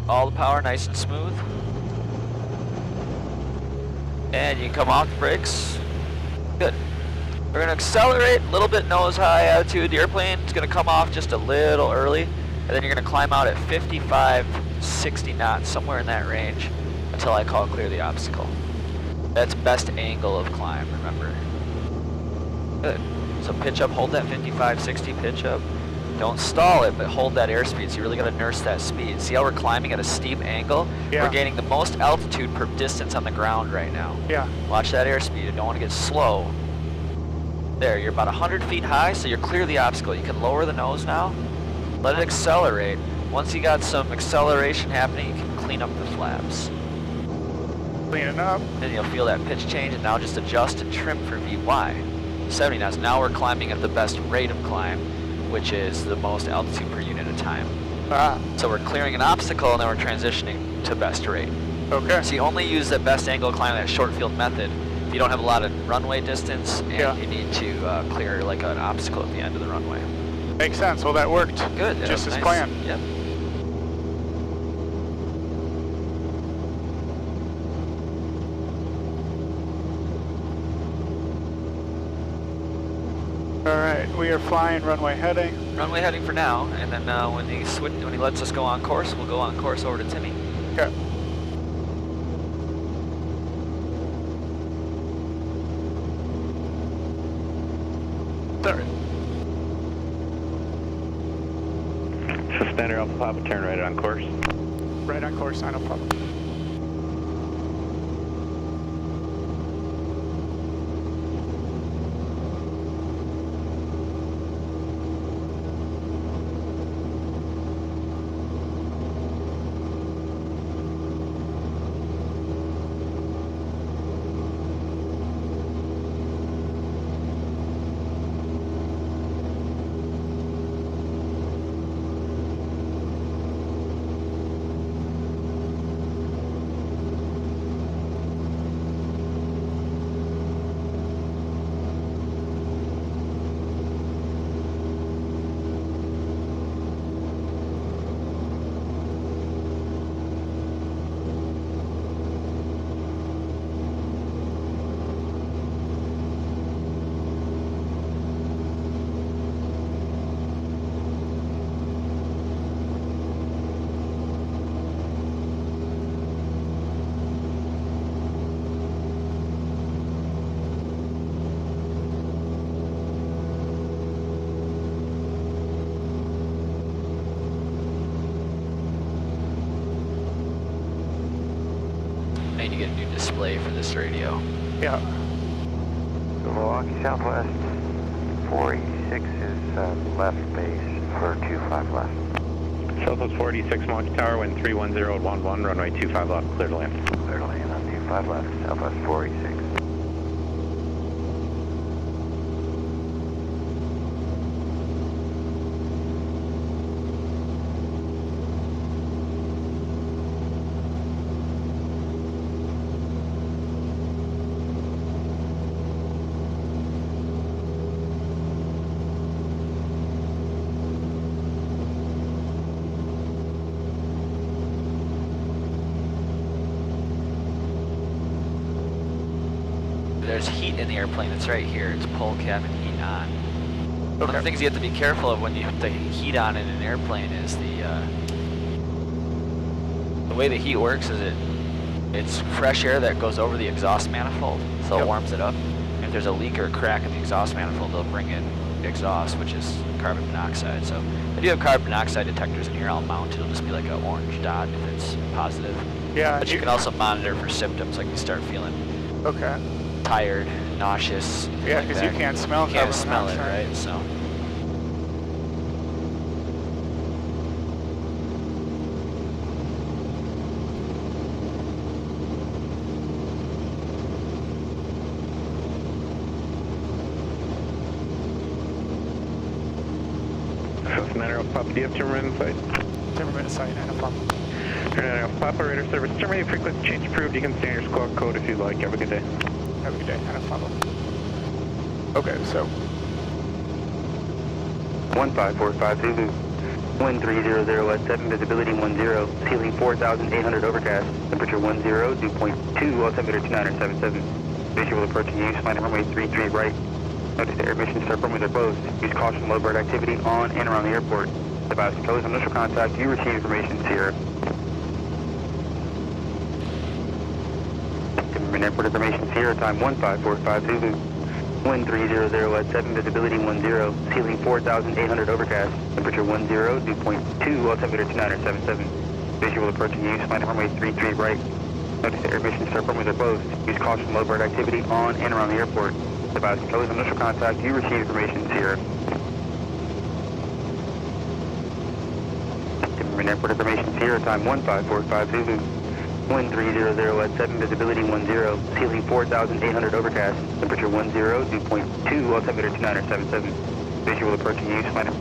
all the power nice and smooth. And you can come off the brakes. Good. We're going to accelerate a little bit nose high attitude. The airplane is going to come off just a little early, and then you're going to climb out at 55, 60 knots, somewhere in that range, until I call clear the obstacle. That's best angle of climb, remember. Good. So pitch up, hold that 55, 60 pitch up. Don't stall it, but hold that airspeed. So you really got to nurse that speed. See how we're climbing at a steep angle? Yeah. We're gaining the most altitude per distance on the ground right now. Yeah. Watch that airspeed. You don't want to get slow. There, you're about 100 feet high, so you're clear of the obstacle. You can lower the nose now. Let it accelerate. Once you got some acceleration happening, you can clean up the flaps. Clean it up. Then you'll feel that pitch change, and now just adjust and trim for VY. 70 knots. Now we're climbing at the best rate of climb, which is the most altitude per unit of time. Ah. So we're clearing an obstacle, and then we're transitioning to best rate. Okay. So you only use that best angle climb, that short field method, if you don't have a lot of runway distance, and you need to clear like an obstacle at the end of the runway. Makes sense. Well, that worked. Good. Just as nice. planned. Yep. All right, we are flying runway heading. Runway heading for now, and then when he lets us go on course, we'll go on course over to Timmy. Okay. Start. Suspender Alpha Papa, turn right on course. Right on course, no problem. I need to get a new display for this radio. Yeah. Milwaukee Southwest 486 is left base for 25 left. Southwest 486 Milwaukee Tower, wind 31011, runway 25 left, clear to land. Clear to land on 25 left, Southwest 486. There's heat in the airplane. It's right here. It's pull cabin heat on. One of the things you have to be careful of when you put the heat on in an airplane is the way the heat works is it's fresh air that goes over the exhaust manifold, so it warms it up. If there's a leak or a crack in the exhaust manifold, they'll bring in exhaust, which is carbon monoxide. So if you have carbon monoxide detectors in here, I'll mount. It'll just be like an orange dot if it's positive. Yeah. But you can also monitor for symptoms, like you start feeling Okay. tired, nauseous. Yeah, because you can't smell. You can't carbon smell it, monoxide. right? So. Suspender Alpha Papa, do you have Timmerman in sight? Timmerman in sight, no problem. Turn right on Alpha Papa, radar service, terminating frequency change approved. You can stay in your squawk code if you'd like. Have a good day. Have a good day, no problem. Okay, so 15452. Wind 300 at 7, visibility 10, ceiling 4,800 overcast, temperature 10, dew point 2, altimeter 2977. Visual approaching you, sliding runway 33 right. Notice the air emission start runways are closed. Use caution low bird activity on and around the airport. Device closed, initial contact, you receive information, Sierra. Timmerman Airport information, Sierra, time 1545 Zulu. Wind 300 at 7, visibility 10, ceiling 4,800 overcast, temperature 10, dew point 2, altimeter 2977. Visual approaching you, sliding runway 33 right. Notice the air emission start runways are closed. Use caution low bird activity on and around the airport. Device closed, initial contact, you receive information, Sierra. Timmerman Airport information, Sierra, time 1545 Zulu. Wind 300 at 7, visibility 10, ceiling 4,800 overcast, temperature 10, dew point 2, altimeter 2977. Visual approaching you, sliding.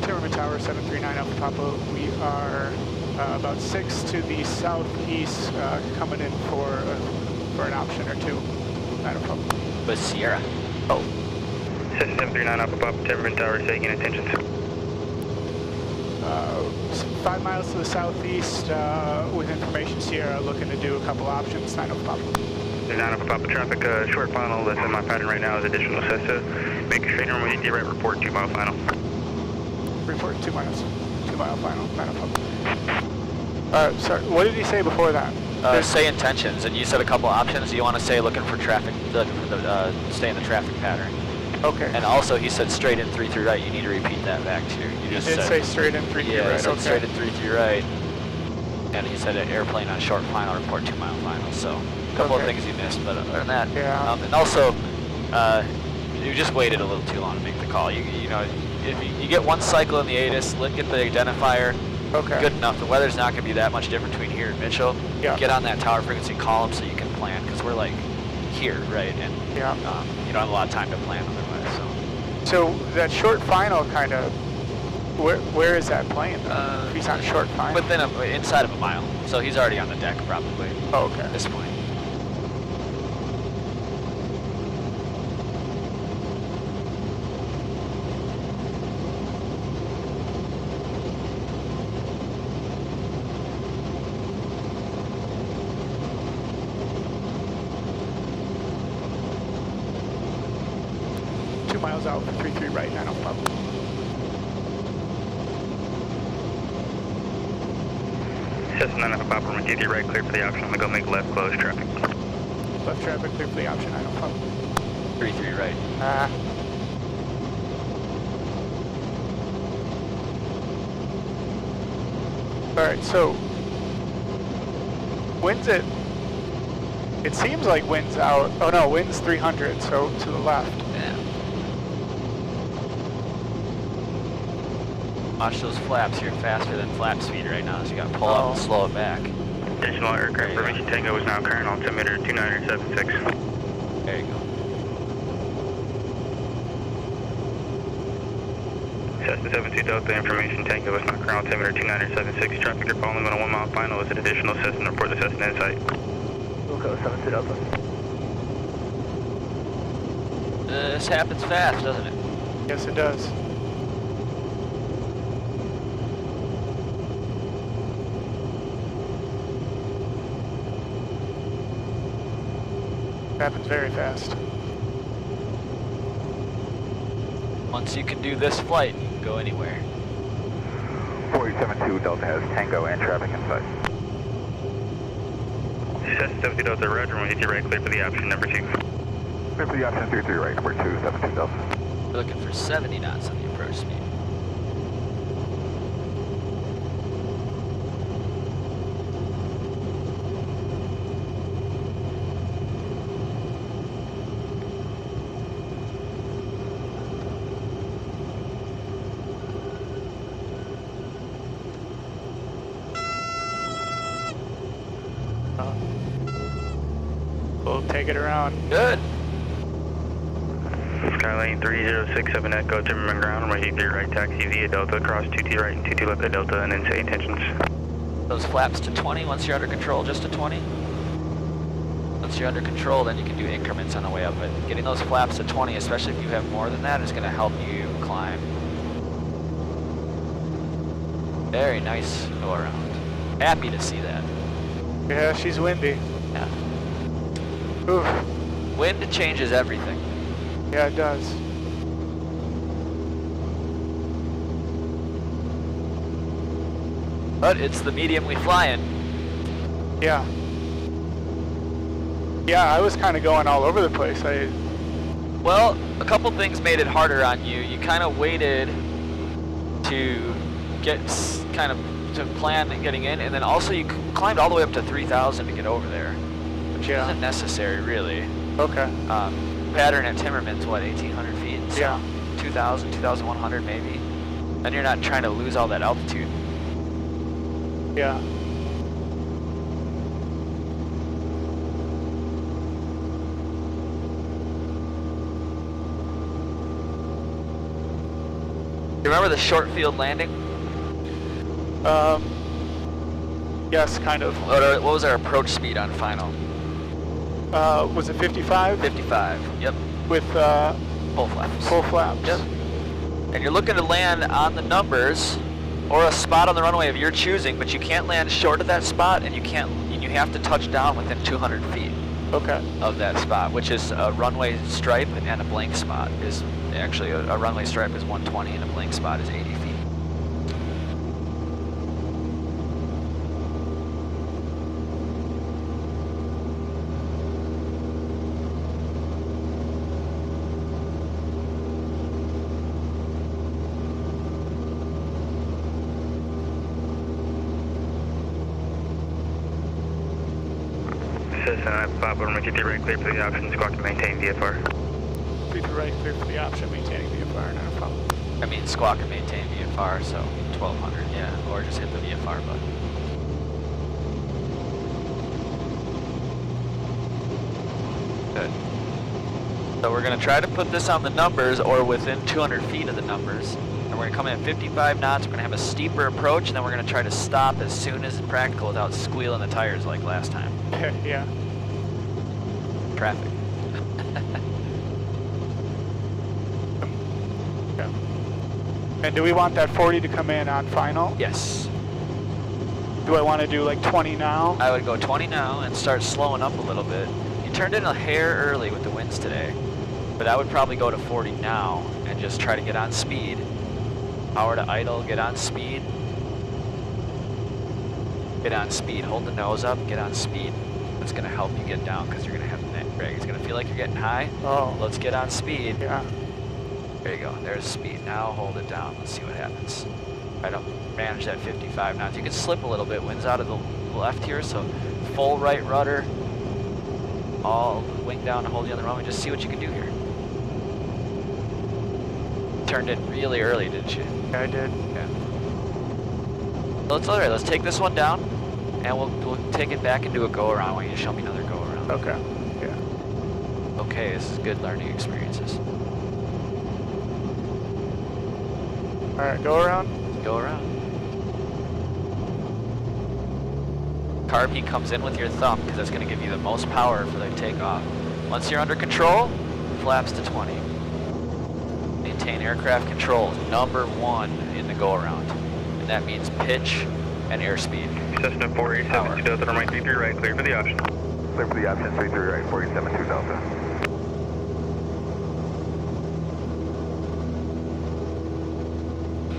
Timmerman Tower 739 Alpha Papa. We are about 6 to the southeast, coming in for an option or two. Not a problem. With Sierra. Oh. 739 Alpha Papa, Timmerman Tower, taking attention. 5 miles to the southeast, with information Sierra, looking to do a couple options. 9 Alpha Papa. 9 Alpha Papa traffic, short final that's in my pattern right now is additional Cessna. Make a straight runway ET right, report 2 mile final. Report 2 miles. 2 mile final. 9 Alpha Papa. Sorry, what did he say before that? Say intentions, and you said a couple options. You want to say looking for traffic, stay in the traffic pattern. Okay. And also he said straight in 3-3 right. You need to repeat that back too. You He just did said, say straight in 3 yeah, right. he said Okay. straight in 3-3 right. And he said an airplane on short final, report 2 mile final. So a couple of Okay. things you missed, but other than that. Yeah. And also, you just waited a little too long to make the call. You know, if you get one cycle in the ATIS, look at the identifier. Okay. Good enough. The weather's not going to be that much different between here and Mitchell. Yeah. Get on that tower frequency column so you can plan, because we're like here, right? And Yeah. you don't have a lot of time to plan otherwise. So that short final kind of, where is that plane? If he's on short final. Within inside of a mile, so he's already on the deck probably. Oh, okay. At this point. Miles out for 3-3 right, 9 Alpha Papa. Cessna 9 Alpha Papa, runway 33 right, clear for the option. I'm gonna go make left, close traffic. Left traffic, clear for the option, 9 Alpha Papa. 3-3 right. Alright, so wind's it seems like wind's out. Oh no, wind's 300, so to the left. Yeah. Watch those flaps. You're faster than flap speed right now, so you got to pull up and slow it back. Additional aircraft information Tango is now current altimeter 2976. There you go. Cessna 72 Delta information Tango is now current altimeter 2976. Traffic you're following on a 1 mile final is an additional Cessna. Report the Cessna in sight. Wilco 72 Delta. This happens fast, doesn't it? Yes, it does. It happens very fast. Once you can do this flight, you can go anywhere. 472 Delta has Tango and traffic in sight. Cessna 72 Delta, roger, we'll hit you right, clear for the option number 2. Clear for the option 33 right, number 2, 72 Delta. We're looking for 70 knots on the approach speed. We'll take it around. Good. Skylane 3067 Echo, Timmerman ground, runway 83 right, taxi via Delta, cross 22 right and 22 left at Delta, and then say intentions. Those flaps to 20 once you're under control, just to 20. Once you're under control, then you can do increments on the way up. But getting those flaps to 20, especially if you have more than that, is going to help you climb. Very nice go around. Happy to see that. Yeah, she's windy. Yeah. Oof. Wind changes everything. Yeah, it does. But it's the medium we fly in. Yeah. Yeah, I was kind of going all over the place. Well, a couple things made it harder on you. You kind of waited to get to plan getting in, and then also you climbed all the way up to 3,000 to get over there, which isn't necessary really. Okay. Pattern at Timmerman's what, 1,800 feet? So Yeah. 2,000, 2,100 maybe. Then you're not trying to lose all that altitude. Yeah. You remember the short field landing? Yes, kind of. What was our approach speed on final? Was it 55? 55, yep. With Full flaps. full flaps. Yep. And you're looking to land on the numbers or a spot on the runway of your choosing, but you can't land short of that spot, and you have to touch down within 200 feet Okay. of that spot, which is a runway stripe, and a blank spot is actually a runway stripe is 120 and a blank spot is 80 feet. Bob, we're going to get the right clear for the option, squawk to maintain VFR. 3 to right, clear for the option, maintaining VFR, not a problem. I mean, squawk and maintain VFR, so 1200, yeah, or just hit the VFR button. Good. So we're going to try to put this on the numbers or within 200 feet of the numbers. And we're going to come in at 55 knots, we're going to have a steeper approach, and then we're going to try to stop as soon as practical without squealing the tires like last time. Yeah. Traffic. Yeah. And do we want that 40 to come in on final? Yes. Do I want to do like 20 now? I would go 20 now and start slowing up a little bit. You turned in a hair early with the winds today, but I would probably go to 40 now and just try to get on speed. Power to idle, get on speed. Get on speed, hold the nose up, get on speed. That's going to help you get down because you're going to have the neck drag. It's going to feel like you're getting high. Oh. Let's get on speed. Yeah. There you go, there's speed. Now hold it down, let's see what happens. Try to manage that 55 knots. You can slip a little bit, wind's out of the left here, so full right rudder. All wing down to hold you on the runway. Just see what you can do here. Turned in really early, didn't you? Yeah, I did. Yeah. So it's alright, let's take this one down, and we'll take it back and do a go-around. Why don't you show me another go-around? Okay. Yeah. Okay, this is good learning experiences. All right, go around. Go around. Carb heat comes in with your thumb because that's going to give you the most power for the takeoff. Once you're under control, flaps to 20. Maintain aircraft controls, #1 in the go-around. And that means pitch and airspeed. Cessna 487 2000, runway 33 right, clear for the option. Clear for the option, 33 right, 47 2000.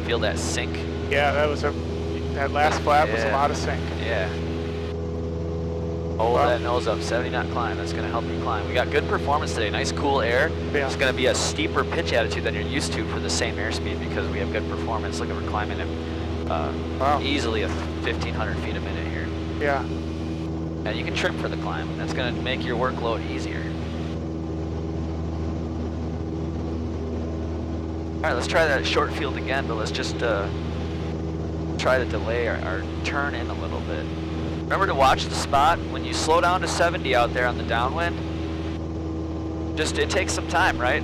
Feel that sink? Yeah, that last flap was a lot of sink. Yeah. Hold Wow. that nose up, 70 knot climb. That's going to help you climb. We got good performance today. Nice cool air. Yeah. It's going to be a steeper pitch attitude than you're used to for the same airspeed because we have good performance. Look at we're climbing at Wow. easily 1,500 feet a minute here. Yeah. And you can trim for the climb. That's going to make your workload easier. All right, let's try that short field again, but let's just try to delay our turn in a little bit. Remember to watch the spot. When you slow down to 70 out there on the downwind, it takes some time, right?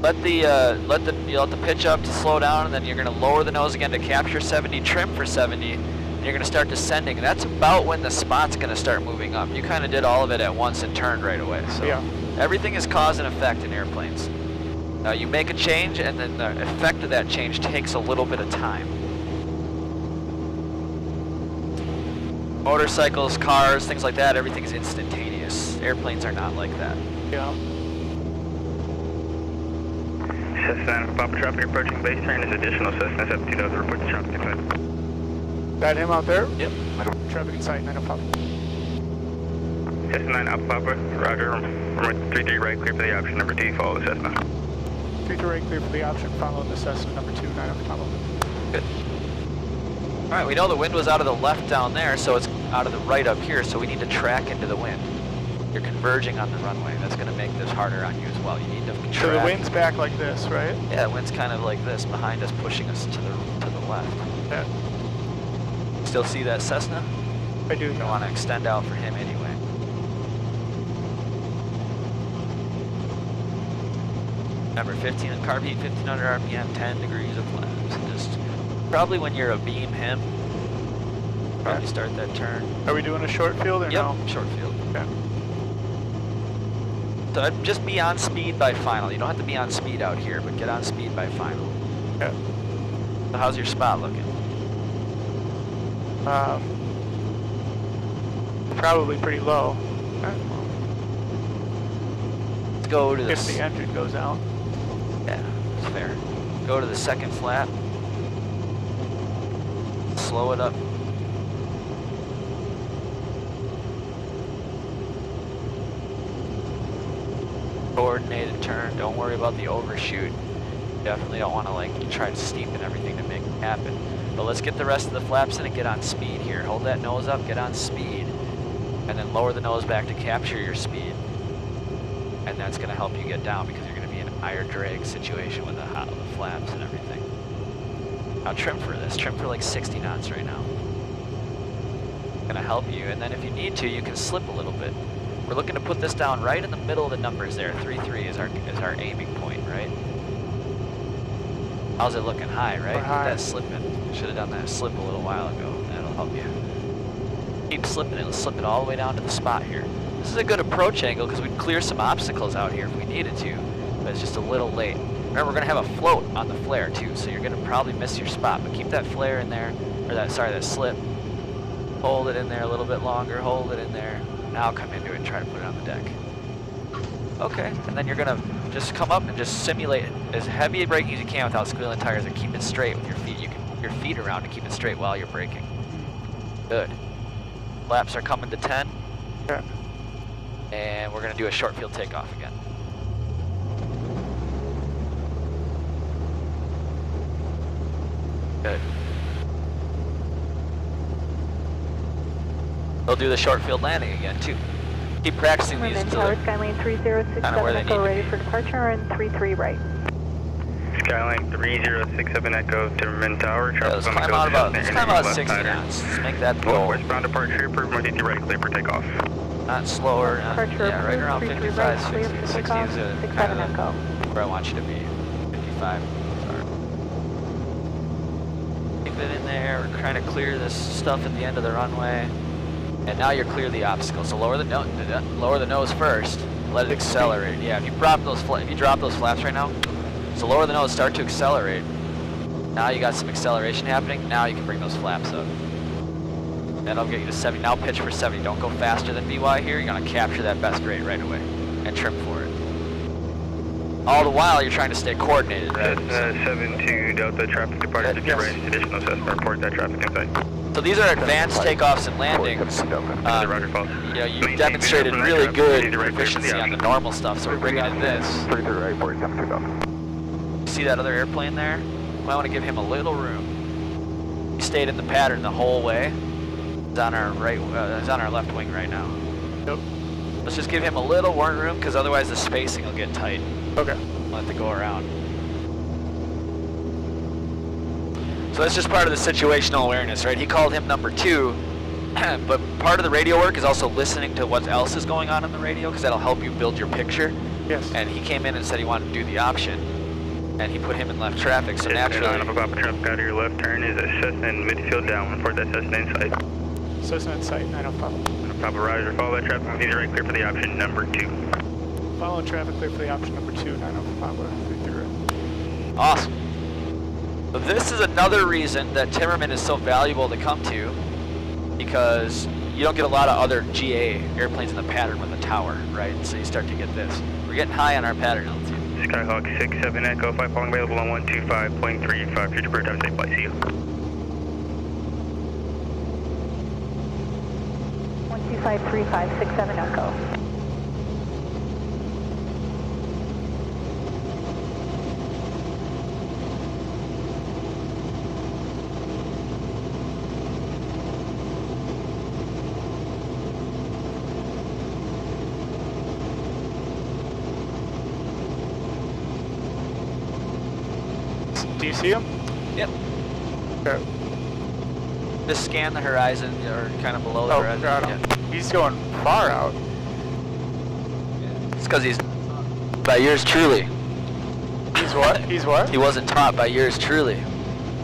Let the pitch up to slow down, and then you're going to lower the nose again to capture 70, trim for 70, you're going to start descending. And that's about when the spot's going to start moving up. You kind of did all of it at once and turned right away. So Yeah. everything is cause and effect in airplanes. You make a change, and then the effect of that change takes a little bit of time. Motorcycles, cars, things like that, everything is instantaneous. Airplanes are not like that. Yeah. Cessna Papa traffic approaching base turn is additional Cessna 72,000 report to traffic inside. That him out there? Yep. Traffic inside, 9 Papa. Cessna 9 Alpha Papa, roger, 33 right, clear for the option, number 2, follow the Cessna. 3 to right, clear for the option, follow the Cessna, number 2, 9 Papa. Good. All right, we know the wind was out of the left down there, so it's out of the right up here, so we need to track into the wind. You're converging on the runway. That's going to make this harder on you as well. You need to track. So the wind's back like this, right? Yeah, the wind's kind of like this behind us, pushing us to the left. Yeah. Still see that Cessna? I do. You don't want to extend out for him anyway. Remember, 15 on carb heat, 1500 RPM, 10 degrees of flaps. Just probably when you're abeam him, probably start that turn. Are we doing a short field or no? Yep, short field. Okay. So I'd just be on speed by final. You don't have to be on speed out here, but get on speed by final. Okay. So how's your spot looking? Probably pretty low. Let's go to If the engine goes out. Yeah, that's fair. Go to the second flap. Slow it up. Coordinated turn. Don't worry about the overshoot. Definitely don't want to try to steepen everything to make it happen. But let's get the rest of the flaps in and get on speed here. Hold that nose up, get on speed, and then lower the nose back to capture your speed. And that's going to help you get down because you're going to be in a higher drag situation with the flaps and everything. Now trim for this. Trim for like 60 knots right now. Going to help you. And then if you need to, you can slip a little bit. We're looking to put this down right in the middle of the numbers there. 3-3 is our aiming point, right? How's it looking? High, right? Keep that slipping. Should have done that slip a little while ago. That'll help you. Keep slipping it. Let's slip it all the way down to the spot here. This is a good approach angle because we'd clear some obstacles out here if we needed to, but it's just a little late. Remember, we're going to have a float on the flare too, so you're going to probably miss your spot, but keep that flare in there, or that slip. Hold it in there a little bit longer, hold it in there. Now come into it and try to put it on the deck. Okay, and then you're going to just come up and just simulate as heavy a braking as you can without squealing tires and keep it straight with your feet. You can put your feet around to keep it straight while you're braking. Good. Laps are coming to 10. Yeah. And we're going to do a short field takeoff again. Good. They'll do the short field landing again too. Keep practicing these until Tower Skyline 3067 Echo ready for departure and 33 right. Skyline 3067 Echo, Timmerman Tower, traffic let's on the climb coast. out about 60 knots. Let's make that the goal. Westbound departure, approved, Northeast right, clear for takeoff. Not slower, Departure yeah, right around 33 55, right, 60, clear for 60 takeoff, is 67 Echo. where I want you to be. 55. Sorry. Keep it in there. We're trying to clear this stuff at the end of the runway. And now you're clear of the obstacle. So lower the nose first. Let it accelerate. Yeah, if you drop those flaps right now, so lower the nose, start to accelerate. Now you got some acceleration happening. Now you can bring those flaps up. That'll get you to 70. Now pitch for 70. Don't go faster than VY here. You're gonna capture that best rate right away and trim for it. All the while you're trying to stay coordinated. Right? 72 Delta traffic departure to get right, additional Cessna, report that traffic inside. So these are advanced takeoffs and landings. Roger, false. You demonstrated really good efficiency on the normal stuff, so we're bringing in this. 3-3 right, 47,000. See that other airplane there? Might want to give him a little room. He stayed in the pattern the whole way. He's on our right. He's on our left wing right now. Yep. Let's just give him a little more room, because otherwise the spacing will get tight. Okay. Let it go around. So that's just part of the situational awareness, right? He called him number 2, but part of the radio work is also listening to what else is going on in the radio, because that'll help you build your picture. Yes. And he came in and said he wanted to do the option. and he put him in left traffic, so Naturally. naturally... Alpha Papa traffic out of your left turn is a Cessna in midfield down. Report that Cessna in sight. Cessna in sight, 9 Papa. Papa Roger, follow that traffic. Either right, clear for the option number 2. Following traffic, clear for the option number 2, 9 Papa, 33. Awesome. So this is another reason that Timmerman is so valuable to come to, because you don't get a lot of other GA airplanes in the pattern with a tower, right? So you start to get this. We're getting high on our pattern altitude. Skyhawk 67 Echo 5 following available on 125.35. Future bird time, safe flight. See you. 1253567 Echo. Do you see him? Yep. Okay. Just scan the horizon, or kind of below the Oh, horizon. got him. He's going far out. It's because he's by yours truly. He's what? He's what? He wasn't taught by yours truly.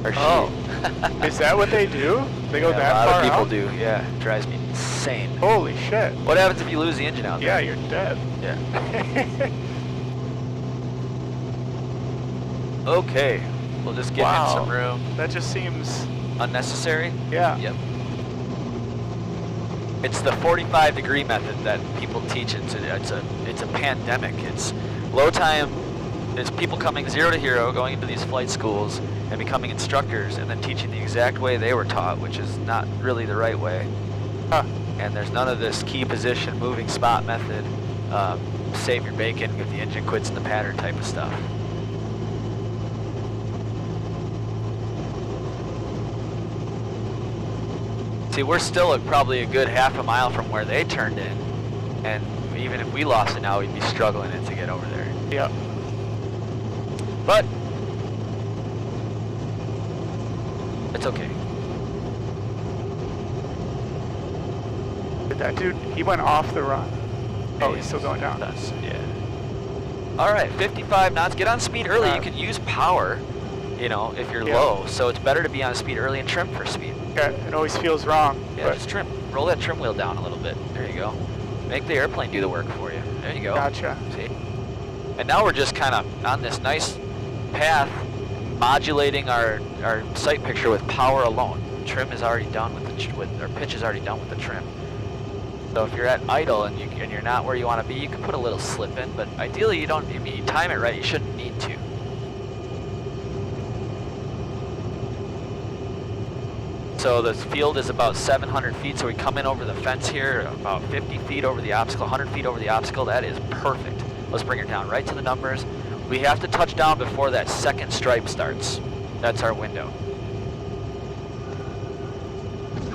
Or she. Oh. Is that what they do? They go Yeah, that a lot far of people out? do, yeah. Drives me insane. Holy shit. What happens if you lose the engine out Yeah, there? you're dead. Yeah. Okay. We'll just give him some room. That just seems... Unnecessary? Yeah. Yep. It's the 45-degree method that people teach. It's a pandemic. It's low time. It's people coming 0 to hero, going into these flight schools and becoming instructors, and then teaching the exact way they were taught, which is not really the right way. Huh. And there's none of this key position, moving spot method, save your bacon if the engine quits in the pattern type of stuff. See, we're still probably a good half a mile from where they turned in, and even if we lost it now, we'd be struggling to get over there. Yeah. But it's okay. That dude, he went off the run. Oh, he's still going down. That's, yeah. All right, 55 knots. Get on speed early. You can use power, you know, if you're low. So it's better to be on speed early and trim for speed. Yeah, it always feels wrong. Yeah, just trim. Roll that trim wheel down a little bit. There you go. Make the airplane do the work for you. There you go. Gotcha. See? And now we're just kind of on this nice path, modulating our sight picture with power alone. Trim is already done with our pitch is already done with the trim. So if you're at idle and you're not where you want to be, you can put a little slip in, but ideally you don't. If you time it right, you shouldn't need to. So the field is about 700 feet, so we come in over the fence here, about 50 feet over the obstacle, 100 feet over the obstacle. That is perfect. Let's bring it down right to the numbers. We have to touch down before that second stripe starts. That's our window.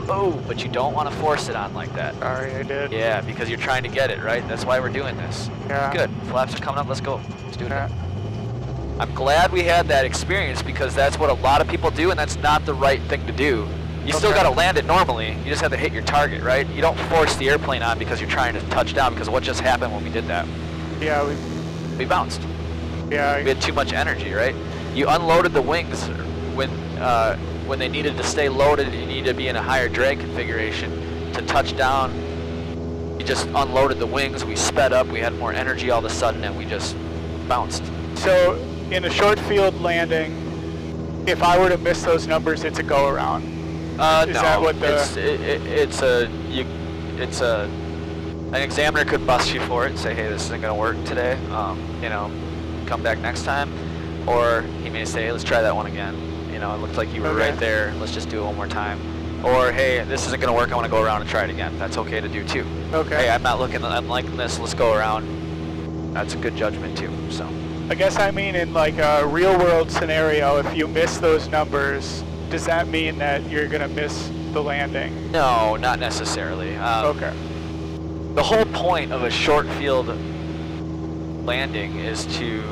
Oh, but you don't want to force it on like that. Sorry, I did. Yeah, because you're trying to get it, right? That's why we're doing this. Yeah. Good. Flaps are coming up. Let's go. Let's do it. Yeah. I'm glad we had that experience, because that's what a lot of people do, and that's not the right thing to do. You still got to land it normally. You just have to hit your target, right? You don't force the airplane on because you're trying to touch down, because what just happened when we did that? Yeah, We bounced. yeah. We had too much energy, right? You unloaded the wings when they needed to stay loaded. You needed to be in a higher drag configuration to touch down. You just unloaded the wings. We sped up. We had more energy all of a sudden, and we just bounced. So in a short field landing, if I were to miss those numbers, it's a go around. No, that what the- an examiner could bust you for it and say, hey, this isn't going to work today. You know, come back next time. Or he may say, hey, let's try that one again. You know, it looked like you were right there. Let's just do it one more time. Or, hey, this isn't going to work. I want to go around and try it again. That's okay to do too. Okay. Hey, I'm liking this. Let's go around. That's a good judgment too. So. I guess I mean in like a real world scenario, if you miss those numbers, does that mean that you're going to miss the landing? No, not necessarily. Okay. The whole point of a short field landing is to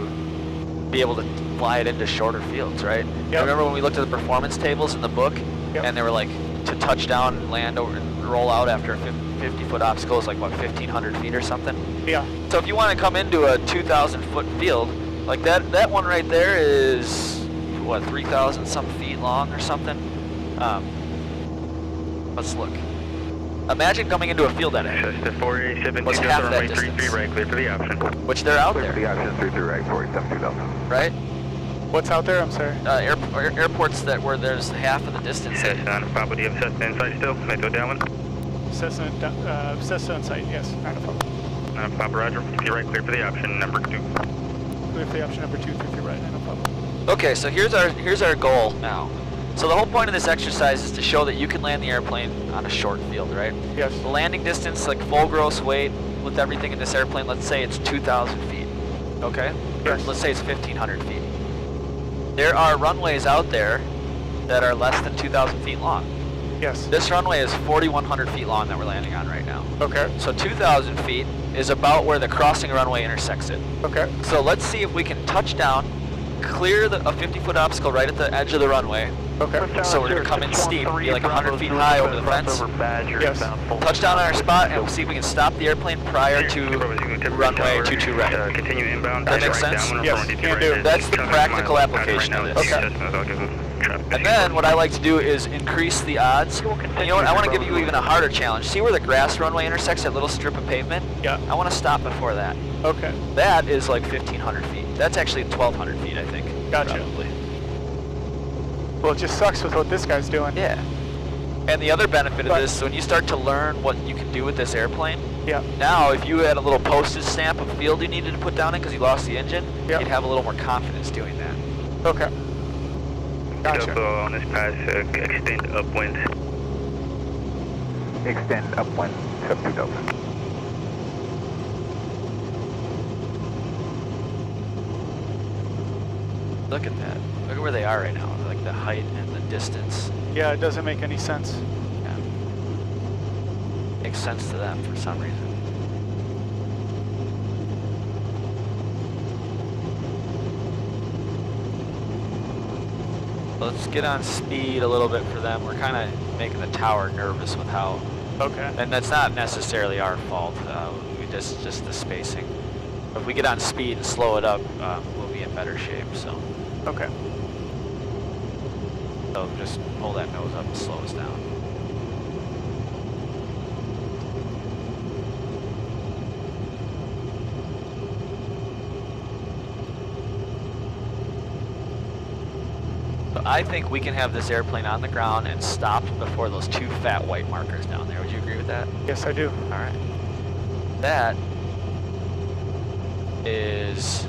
be able to fly it into shorter fields, right? Yep. Remember when we looked at the performance tables in the book, and they were like, to touch down, land over, and roll out after a 50-foot obstacle is like, what, 1,500 feet or something? Yeah. So if you want to come into a 2,000-foot field, Like that one right there is, what, 3,000 some feet long or something? Let's look. Imagine coming into a field at it. Cessna 487 What's half that distance? 33 right, clear for the option. Which they're out Clear for the there, option 33 right, 472 Delta. right? What's out there? I'm sorry. Airports where there's half of the distance. Cessna on Papa, do you have Cessna in sight still? May I go down one? Cessna in sight, yes. 9 o'clock. Papa Roger, 50 right, clear for the option number 2. Clear for the option number 2, 50 right, 9 o'clock. Okay, so here's our goal now. So the whole point of this exercise is to show that you can land the airplane on a short field, right? Yes. The landing distance, like full gross weight with everything in this airplane, let's say it's 2,000 feet, okay? Yes. Or let's say it's 1,500 feet. There are runways out there that are less than 2,000 feet long. Yes. This runway is 4,100 feet long that we're landing on right now. Okay. So 2,000 feet is about where the crossing runway intersects it. Okay. So let's see if we can touch down, clear a 50-foot obstacle right at the edge of the runway. Okay. So we're going to come in steep, be like 100 feet high over the fence. Yes. Touch down on our spot, and we'll see if we can stop the airplane prior to runway 22 right. Continue inbound. That makes sense? Yes, can do. That's the practical application of this. Okay. And then what I like to do is increase the odds. And you know what? I want to give you even a harder challenge. See where the grass runway intersects that little strip of pavement? Yeah. I want to stop before that. Okay. That is like 1,500 feet. That's actually 1,200 feet, I think. Gotcha. Probably. Well, it just sucks with what this guy's doing. Yeah. And the other benefit of this, when you start to learn what you can do with this airplane, Yeah. now if you had a little postage stamp of field you needed to put down it because you lost the engine, Yeah. you'd have a little more confidence doing that. Okay. Gotcha. On this pass, extend upwind. Extend upwind 72 Delta. Look at that. Look at where they are right now. Like the height and the distance. Yeah, it doesn't make any sense. Yeah. Makes sense to them for some reason. Let's get on speed a little bit for them. We're kind of making the tower nervous with how, Okay. and that's not necessarily our fault. We just the spacing. If we get on speed and slow it up, we'll be in better shape. So Okay. just pull that nose up and slow us down. So I think we can have this airplane on the ground and stopped before those two fat white markers down there. Would you agree with that? Yes, I do. All right. That is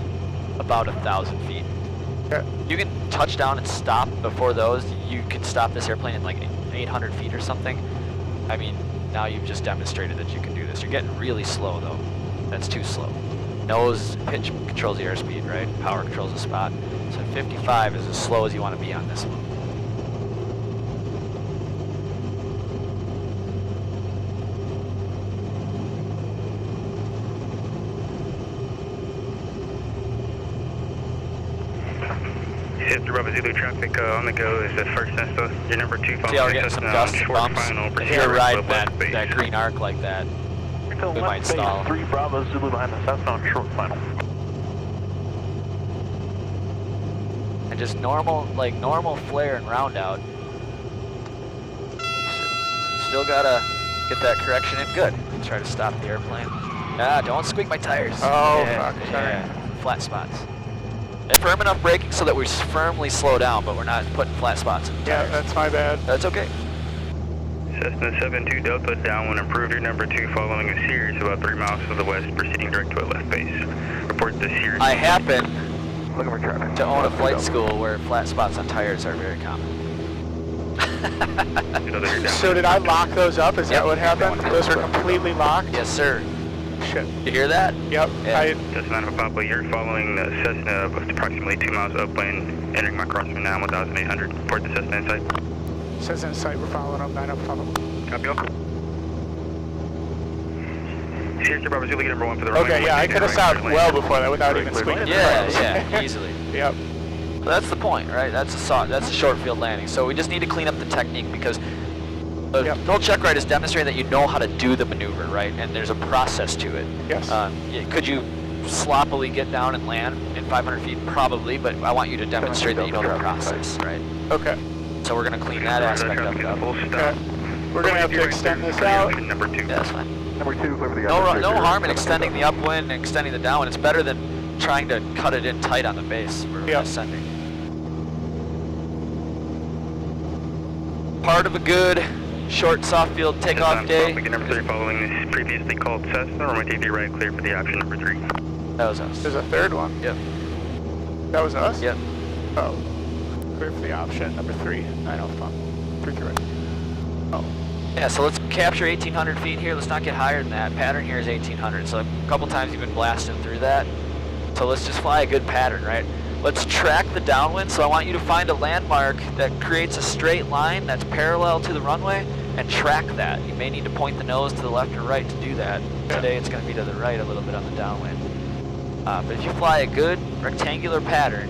about 1,000 feet. Okay. You can touch down and stop before those. You can stop this airplane in like 800 feet or something. I mean, now you've just demonstrated that you can do this. You're getting really slow though. That's too slow. Nose pitch controls the airspeed, right? Power controls the spot. So 55 is as slow as you want to be on this one. Bravo Zulu traffic on the go is the first Cessna. Your number 2 See how we're getting some dust and bumps? If you're riding that green arc like that, we might stall. 3 Bravo Zulu behind the Cessna on short final. And just normal flare and round out. Still gotta get that correction in. Good. Try to stop the airplane. Ah, don't squeak my tires. Oh, Yeah, fuck, sorry. yeah. Flat spots. And firm enough braking so that we firmly slow down, but we're not putting flat spots in the Yeah, tires. that's my bad. That's okay. Cessna 72 Delta downwind, improved your number 2 following a series about 3 miles to the west, proceeding direct to a left base. Report the series. I happen Looking for traffic. to own a flight school where flat spots on tires are very common. So did I lock those up? Is Yep. that what happened? Those are completely locked? Yes, sir. Shit. You hear that? Yep. Yeah. Cessna 9 Papa, you're following the Cessna with approximately 2 miles upwind, entering my crosswind now 1,800. Report the Cessna in sight. Says in sight, we're following up 9 up, follow. Copy all. Sierra Bravo Zulu, number 1 for the runway. Okay, yeah, I could have stopped well before that without even squeaking. Yeah, easily. Yep. But that's the point, right? That's a short field landing. So we just need to clean up the technique because the null check ride is demonstrating that you know how to do the maneuver, right? And there's a process to it. Yes. Could you sloppily get down and land in in 500 feet? Probably, but I want you to demonstrate that you know the process, right? Okay. So we're going to clean that aspect up. Okay. We're going to have to extend this out. Number 2. Yeah, that's fine. Number 2, clear for the No harm in extending the upwind and extending the downwind. It's better than trying to cut it in tight on the base. We're ascending. Part of a good short soft field takeoff day. Number 3 following this previously called Cessna, or take the right clear for the option number 3. That was us. There's a third one. Yep. That was us? Yep. Oh. Clear for the option number 3. 9 Alpha Papa. 3 right. Oh. Yeah, so let's capture 1,800 feet here. Let's not get higher than that. Pattern here is 1,800. So a couple times you've been blasting through that. So let's just fly a good pattern, right? Let's track the downwind. So I want you to find a landmark that creates a straight line that's parallel to the runway and track that. You may need to point the nose to the left or right to do that. Today it's going to be to the right a little bit on the downwind. But if you fly a good rectangular pattern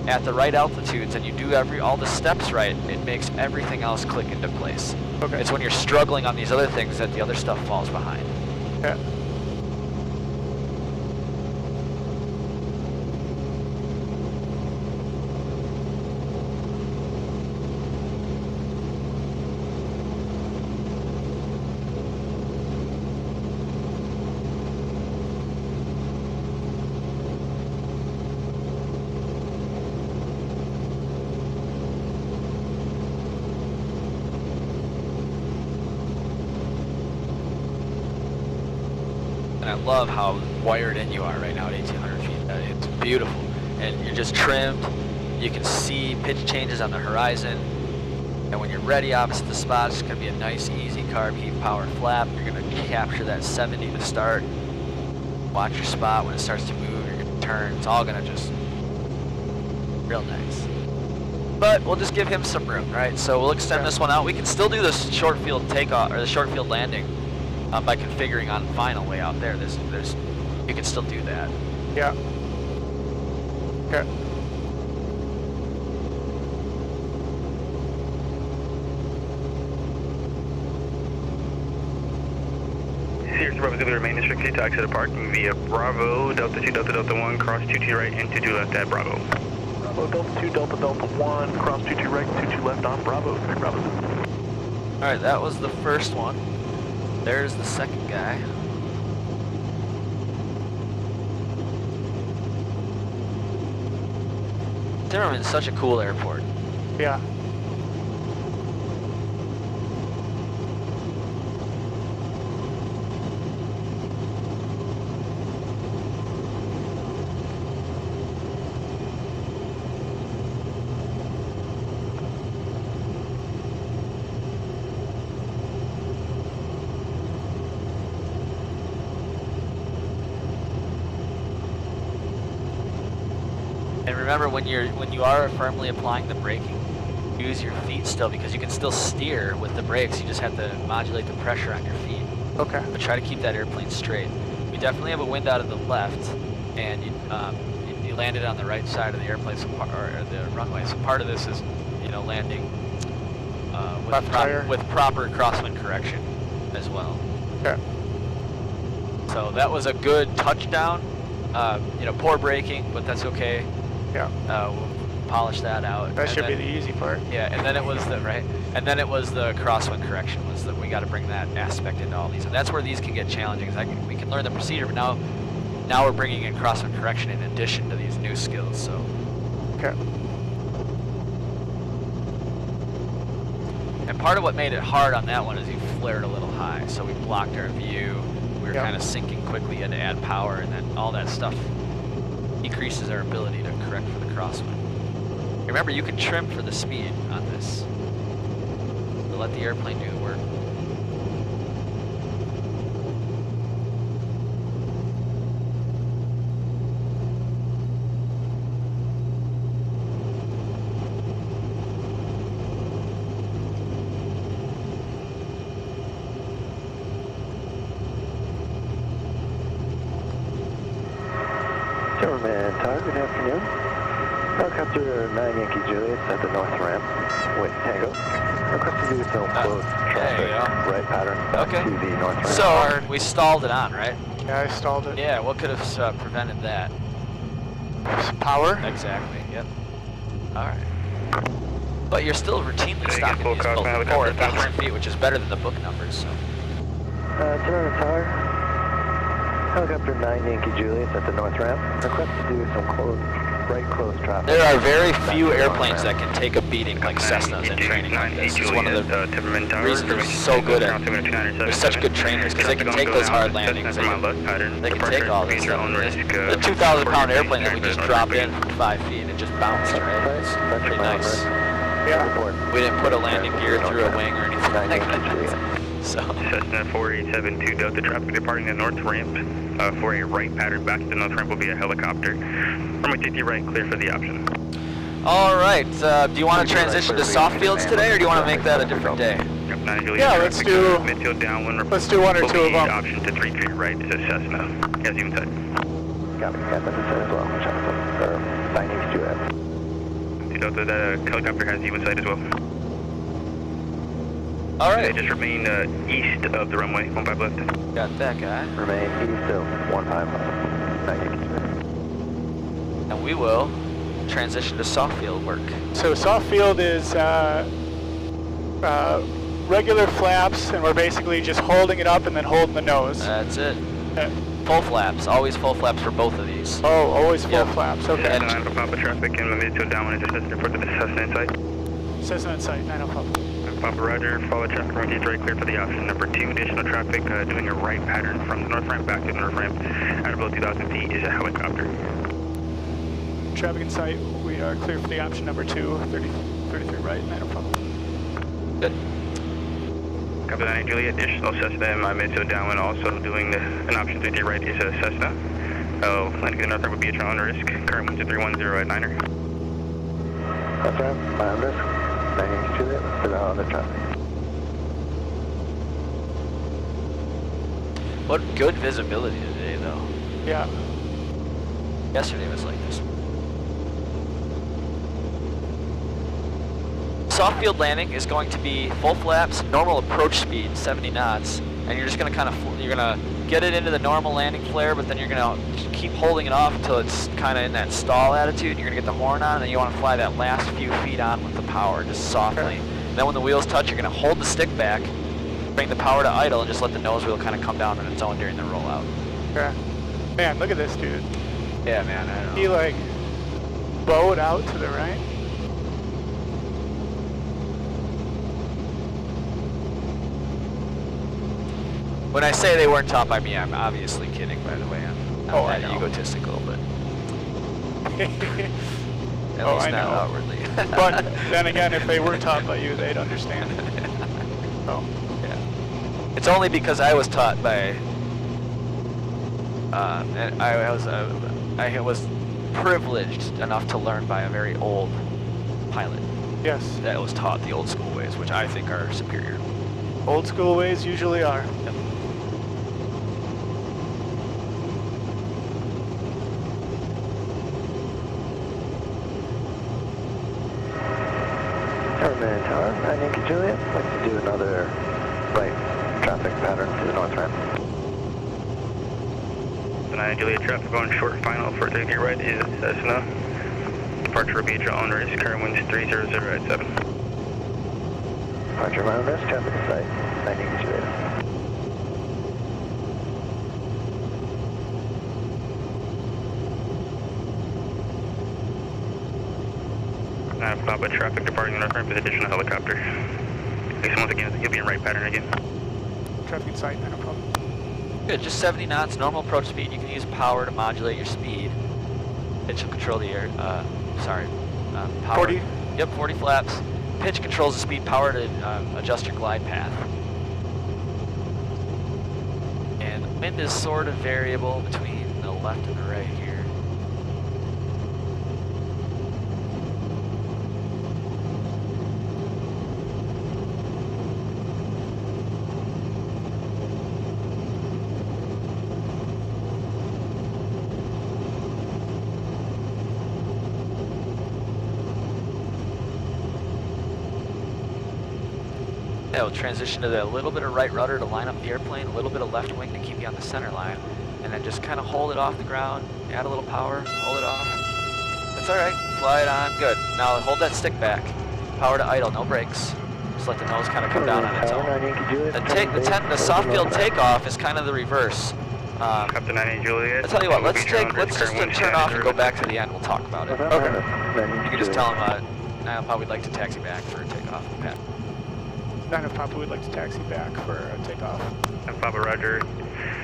at the right altitudes and you do all the steps right, it makes everything else click into place. Okay. It's when you're struggling on these other things that the other stuff falls behind. Yeah. And I love how wired in you are right now at 1,800 feet. It's beautiful. And you're just trimmed. You can see pitch changes on the horizon. And when you're ready opposite the spot, it's going to be a nice, easy carb heave power flap. You're going to capture that 70 to start. Watch your spot when it starts to move. You're going to turn. It's all going to just real nice. But we'll just give him some room, right? So we'll extend this one out. We can still do this short field takeoff or the short field landing. By configuring on final way out there, you can still do that. Yeah. Okay. Sirius Bravo Zulu remain restricted to exit the parking via Bravo, Delta 2, Delta Delta 1, cross 22 right and 22 left at Bravo. Bravo, Delta 2, Delta Delta 1, cross 22 right, 22 left on Bravo, 3 Bravo Zulu. Alright, that was the first one. There's the second guy. Timmerman's such a cool airport. Yeah. And remember, when you are firmly applying the braking, use your feet still, because you can still steer with the brakes. You just have to modulate the pressure on your feet. Okay. But try to keep that airplane straight. We definitely have a wind out of the left, and you landed on the right side of the airplane, so or the runway. So part of this is, landing with proper crosswind correction as well. Okay. So that was a good touchdown. Poor braking, but that's okay. Yeah. We'll polish that out. That should be the easy part. Yeah, and then it was the crosswind correction. Was that we got to bring that aspect into all these, and that's where these can get challenging. We can learn the procedure, but now we're bringing in crosswind correction in addition to these new skills. So. Okay. And part of what made it hard on that one is you flared a little high, so we blocked our view. We were kind of sinking quickly, had to add power, and then all that stuff decreases our ability to correct for the crosswind. Remember, you can trim for the speed on this. So let the airplane do the work. Timmerman Tower, good afternoon. Helicopter 9 Yankee Juliet at the north ramp, with Tango. Request to do some close traffic right pattern back to the north ramp. So we stalled it on, right? Yeah, I stalled it. Yeah, what could have prevented that? Power? Exactly, yep. Alright. But you're still routinely stopping full these cost both helicopter 4,000 feet, which is better than the book numbers, so. Timmerman Tower. Helicopter 9 Yankee Juliet at the north ramp. Request to do some close traffic. There are very few airplanes that can take a beating like Cessnas in training like this. It's one of the reasons they're so good at it. They're such good trainers because they can take those hard landings. They can take all this stuff. The 2,000-pound airplane that we just dropped in from 5 feet and it just bounced, right? It's pretty nice. Yeah. We didn't put a landing gear through a wing or anything like that. So. Cessna 4872 Delta traffic departing the north ramp for a right pattern back to the north ramp will be a helicopter. Runway 23 right, clear for the option. All right. Do you want to transition to soft fields today, or do you want to make that a different day? Yeah, let's do. Midfield downwind. Let's do one or two of them. Option to 33 right is a Cessna. As you inside. Copy. Captain inside as well. Or 9 Yankee Juliet. Delta, that helicopter has you inside as well. All right. Just remain east of the runway, 15 left. Got that guy. Remain east of 15 left. 9 Yankee Juliet. And we will transition to soft field work. So soft field is regular flaps, and we're basically just holding it up and then holding the nose. That's it. Full flaps. Always full flaps for both of these. Oh, always full Yep. flaps. Okay. And Alpha Papa traffic in the midfield downwind is just report to the Cessna inside. Cessna in sight, 9 Papa. Papa Roger, follow traffic runway right clear for the option. Number 2, additional traffic doing a right pattern from the north ramp back to the north ramp at about 2,000 feet is a helicopter. Traffic in sight, we are clear for the option number 2, 33 right, 9 Papa. Good. Copy that, Julie. Additional Cessna in my midfield downwind also doing an option 33 right is a Cessna. Landing in the north ramp would be a trial on risk. Current winds at 310 at 9er. North ramp, my on risk. 9 Yankee Juliet, to the on the traffic. What good visibility today, though. Yeah. Yesterday was like this. Soft field landing is going to be full flaps, normal approach speed, 70 knots, and you're just going to kind of, you're going to get it into the normal landing flare, but then you're going to keep holding it off until it's kind of in that stall attitude. You're going to get the horn on, and then you want to fly that last few feet on with the power, just softly. And then when the wheels touch, you're going to hold the stick back, bring the power to idle, and just let the nose wheel kind of come down on its own during the rollout. Yeah. Man, look at this dude. Yeah, man, I don't know. He like bowed out to the right. When I say they weren't taught by me, I'm obviously kidding, by the way. I'm not I that know. egotistical, but at Oh, least I not know. outwardly. But then again, if they were taught by you, they'd understand. Oh. Yeah. It's only because I was taught by, and I was privileged enough to learn by a very old pilot Yes. that was taught the old school ways, which I think are superior. Old school ways usually are. Yep. Timmerman Tower, 9 Yankee Juliet. I'd like to do another right traffic pattern to the north ramp. 9 Juliet traffic going short final for 33 right is Cessna. Departure will be a trial on risk. Current winds 300 at 7. Departure my own risk, traffic in sight, 9 Yankee Juliet. Papa traffic departing the north ramp with additional helicopter. So once again, you'll be in right pattern again. Traffic in sight, 9 Papa. Good, just 70 knots, normal approach speed. You can use power to modulate your speed. Pitch will control the air, power. 40? Yep, 40 flaps. Pitch controls the speed, power to adjust your glide path. And the wind is sort of variable between the left and the right here. Yeah, we'll transition to a little bit of right rudder to line up the airplane, a little bit of left wing to keep you on the center line, and then just kind of hold it off the ground, add a little power, hold it off. That's all right. Fly it on. Good. Now hold that stick back. Power to idle. No brakes. Just let the nose kind of come down on its own. The soft field takeoff is kind of the reverse. Captain 98 Juliet. I'll tell you what. Let's just turn off and go back to the end. We'll talk about it. Okay. You can just tell them. Now Papa would like to taxi back for a takeoff. Pat. 9 Papa would like to taxi back for a takeoff. Papa Roger.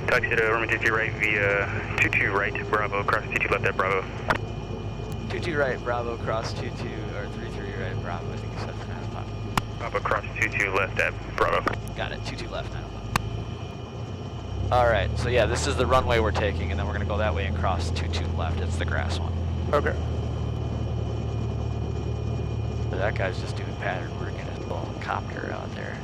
Taxi to runway 22 right via 22 right Bravo, cross 22 left at Bravo. 22 right Bravo, cross 22 or 33 right Bravo. I think you said for 9 Papa. Papa cross 22 left at Bravo. Got it. 22 left 9 Papa. All right. So yeah, this is the runway we're taking, and then we're gonna go that way and cross 22 left. It's the grass one. Okay. So that guy's just doing pattern work in his little copter out there.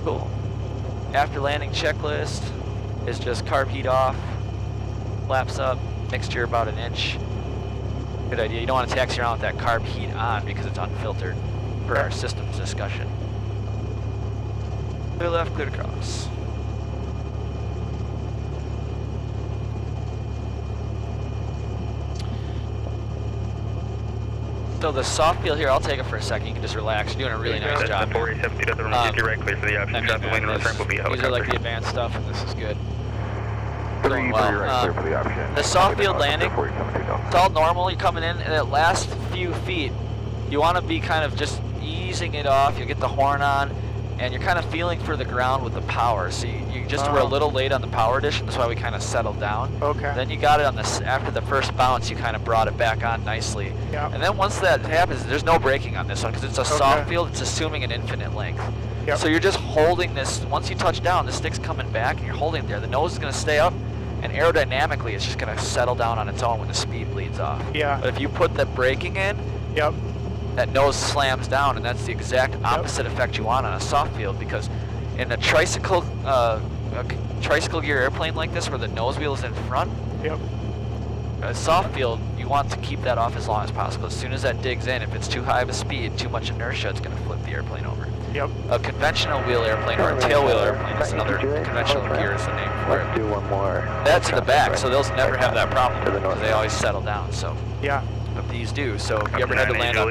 Cool. After landing checklist is just carb heat off, flaps up, mixture about an inch. Good idea. You don't want to taxi around with that carb heat on because it's unfiltered per our systems discussion. Clear left, clear to cross. So the soft field here, I'll take it for a second. You can just relax. You're doing a really nice job. 487 to the runway 50 right, clear for the option. Traffic lane north ramp will be helicopter. These are like the advanced stuff, and this is good. 3 right, clear for the option. The soft field landing, it's all normal. You're coming in, and that last few feet, you want to be kind of just easing it off. You get the horn on, and you're kind of feeling for the ground with the power. So you just were a little late on the power addition. That's why we kind of settled down. Okay. Then you got it on this after the first bounce. You kind of brought it back on nicely. Yeah. And then once that happens, there's no braking on this one because it's a soft field. It's assuming an infinite length. Yep. So you're just holding this. Once you touch down, the stick's coming back, and you're holding it there. The nose is going to stay up, and aerodynamically, it's just going to settle down on its own when the speed bleeds off. Yeah. But if you put the braking in, Yep. that nose slams down, and that's the exact opposite effect you want on a soft field, because in a tricycle gear airplane like this where the nose wheel is in front, Yep. a soft field, you want to keep that off as long as possible. As soon as that digs in, if it's too high of a speed, too much inertia, it's going to flip the airplane over. Yep. A conventional wheel airplane or a tail wheel airplane is another conventional gear is the name for Let's it. do one more. That's in the back, so they'll never have that problem because they always settle down. So. Yeah. But these do. So if you ever had to land on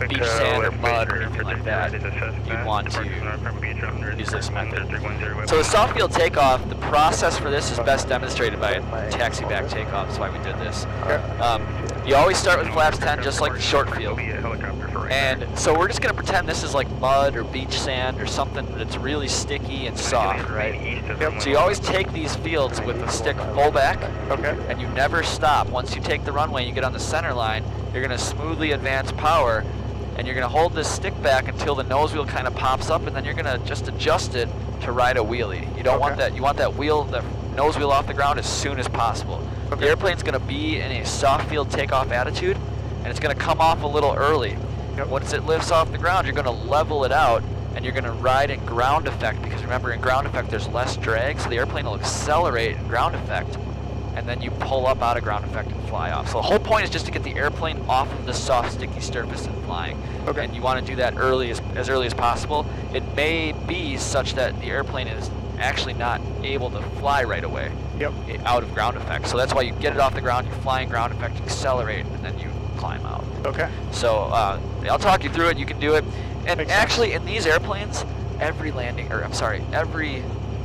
beach sand or mud or anything like that, you'd want to use this method. So the soft field takeoff, the process for this is best demonstrated by a taxi back takeoff. That's why we did this. You always start with flaps 10, just like the short field. And so we're just going to pretend this is like mud or beach sand or something that's really sticky and soft, right? So you always take these fields with the stick full back, and you never stop. Once you take the runway, you get on the center line, you're going to smoothly advance power, and you're going to hold this stick back until the nose wheel kind of pops up, and then you're going to just adjust it to ride a wheelie. You don't want that. You want that wheel, the nose wheel off the ground as soon as possible. The airplane's going to be in a soft field takeoff attitude, and it's going to come off a little early. Once it lifts off the ground, you're going to level it out, and you're going to ride in ground effect, because remember, in ground effect there's less drag, so the airplane will accelerate in ground effect, and then you pull up out of ground effect and fly off. So the whole point is just to get the airplane off of the soft, sticky surface and flying. And you want to do that as early as possible. It may be such that the airplane is actually not able to fly right away out of ground effect. So that's why you get it off the ground, you fly in ground effect, accelerate, and then you climb out. So I'll talk you through it. You can do it. And actually, in these airplanes, every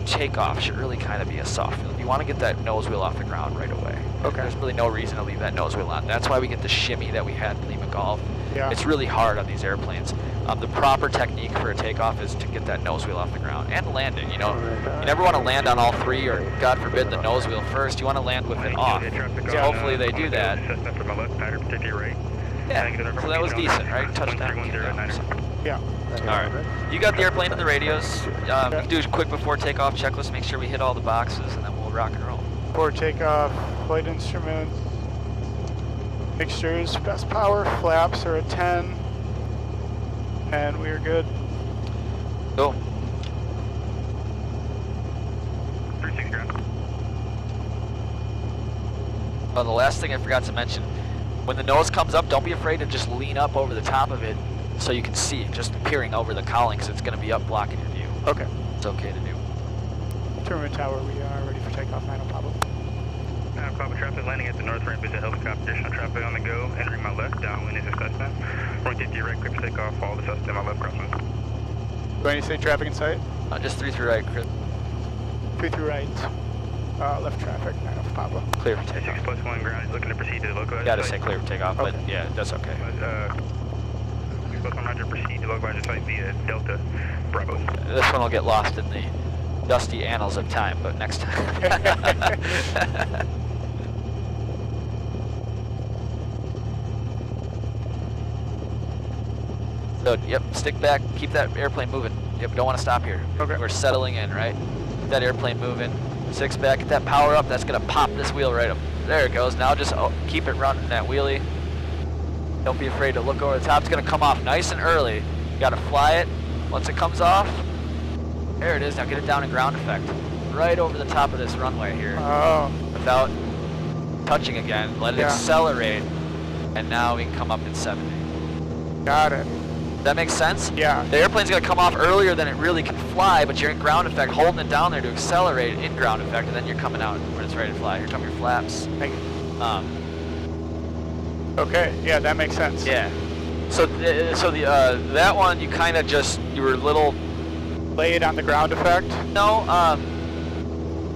takeoff should really kind of be a soft field. You want to get that nose wheel off the ground right away. There's really no reason to leave that nose wheel on. That's why we get the shimmy that we had in Lima Golf. It's really hard on these airplanes. The proper technique for a takeoff is to get that nose wheel off the ground and landing. You know, you never want to land on all three, or God forbid the nose wheel first. You want to land with it off. So hopefully they do that. Yeah. So that was decent, right? Touchdown. All right. You got the airplane and the radios. You can do a quick before takeoff checklist. Make sure we hit all the boxes, and then we'll rock and roll. Before takeoff, flight instrument, mixtures, best power, flaps are at 10, and we are good. Cool. 36 ground. Oh, the last thing I forgot to mention, when the nose comes up, don't be afraid to just lean up over the top of it so you can see, just peering over the cowling, because it's going to be up blocking your view. It's okay to do. Timmerman Tower, we are ready for takeoff, 9 Pablo. Pablo, traffic landing at the north ramp is a helicopter. Additional traffic on the go. Entering my left, downwind is a Cessna. Runway 50 right, clear for takeoff. Follow the Cessna, my left crosswind. Do I say traffic in sight? Just 3 through right, Chris. 3 through right. Left traffic, 9 Pablo. Clear for takeoff. 6+1 ground is looking to proceed to the localizer Gotta site. say clear for takeoff, but yeah, that's okay. 6+100 proceed to localizer site via Delta Bravo. This one will get lost in the dusty annals of time, but next time. So, yep, stick back, keep that airplane moving. Yep, don't want to stop here. Okay. We're settling in, right? Keep that airplane moving. 6 back, get that power up, that's gonna pop this wheel right up. There it goes, now just keep it running, that wheelie. Don't be afraid to look over the top, it's gonna come off nice and early. You gotta fly it. Once it comes off, there it is, now get it down in ground effect. Right over the top of this runway here. Oh. Without touching again, let it accelerate, and now we can come up in 70. Got it. That makes sense? Yeah. The airplane's gonna come off earlier than it really can fly, but you're in ground effect, holding it down there to accelerate in ground effect, and then you're coming out when it's ready to fly. Here come your flaps. Thank you. Okay, yeah, that makes sense. Yeah. So, that one, you kind of just, you were a little... Lay it on the ground effect? No,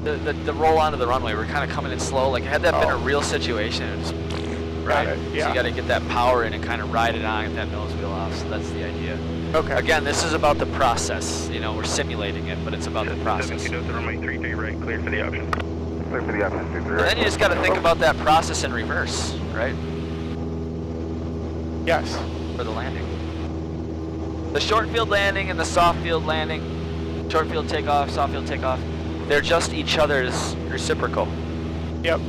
the roll onto the runway, we're kind of coming in slow. Like, had that been a real situation, it was just... Right? Got it, yeah. So you got to get that power in and kind of ride it on, get that nose wheel off. So that's the idea. Okay. Again, this is about the process. You know, we're simulating it, but it's about the process. 72 to runway 33 right, clear for the option. Clear for the option, 23 And then you just got to think about that process in reverse, right? Yes. For the landing. The short field landing and the soft field landing, short field takeoff, soft field takeoff, they're just each other's reciprocal. Yep.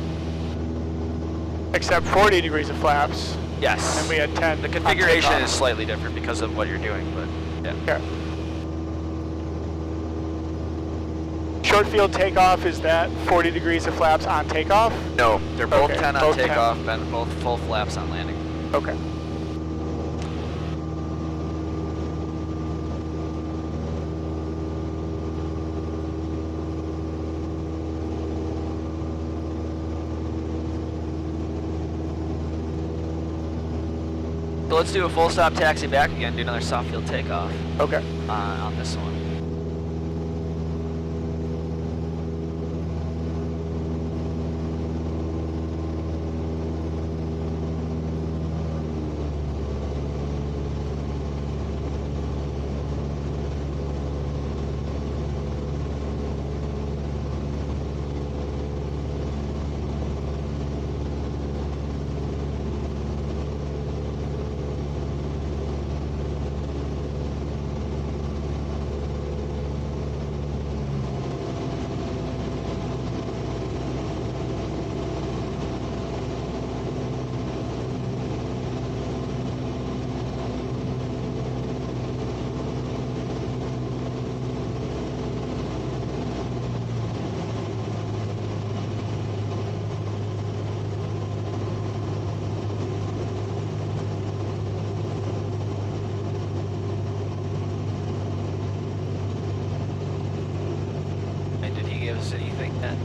Except 40 degrees of flaps. Yes. And we had 10. The configuration is slightly different because of what you're doing, but yeah. Okay. Short field takeoff, is that 40 degrees of flaps on takeoff? No, they're both Okay, 10 on both takeoff and both full flaps on landing. Okay. So let's do a full stop taxi back again, do another soft field takeoff Okay. on this one. Anything then?